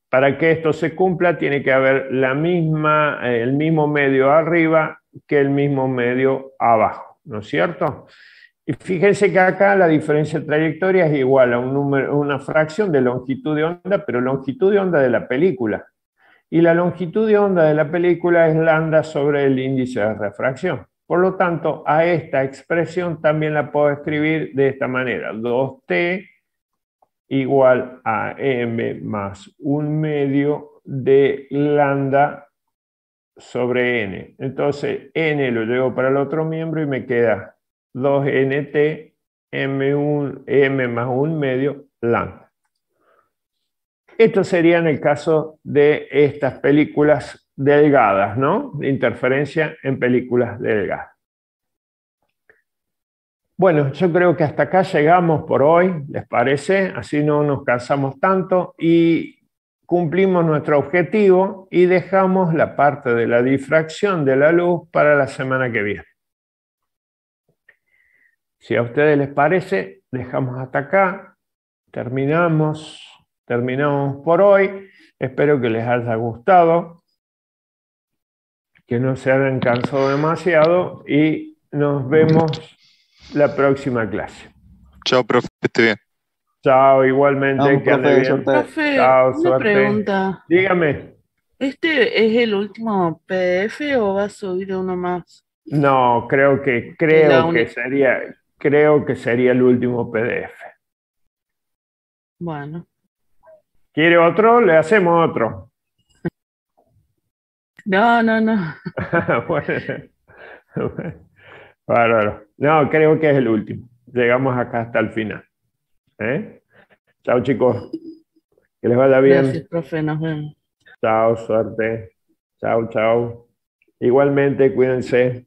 Para que esto se cumpla, tiene que haber el mismo medio arriba que el mismo medio abajo, ¿no es cierto? Y fíjense que acá la diferencia de trayectoria es igual a una fracción de longitud de onda, pero longitud de onda de la película. Y la longitud de onda de la película es lambda sobre el índice de refracción. Por lo tanto, a esta expresión también la puedo escribir de esta manera. 2T igual a m más 1/2 de lambda sobre n. Entonces, n lo llevo para el otro miembro y me queda 2nt m más 1/2 lambda. Esto sería en el caso de estas películas delgadas, ¿no? De interferencia en películas delgadas. Bueno, yo creo que hasta acá llegamos por hoy, ¿les parece? Así no nos cansamos tanto y cumplimos nuestro objetivo y dejamos la parte de la difracción de la luz para la semana que viene. Si a ustedes les parece, dejamos hasta acá, terminamos por hoy. Espero que les haya gustado, que no se hayan cansado demasiado y nos vemos la próxima clase. Chao, profe, esté bien. Chao, igualmente, Vamos, que ande profe, bien. suerte. Profe, Chao, una suerte. pregunta. Dígame. ¿Este es el último PDF o va a subir uno más? No, creo que sería el último PDF. Bueno, ¿Quiere otro? Le hacemos otro. no. Bueno, bárbaro. No, creo que es el último. Llegamos acá hasta el final. Chao, chicos. Que les vaya bien. Gracias, profe, nos vemos. Chao, suerte. Chao, chao. Igualmente, cuídense.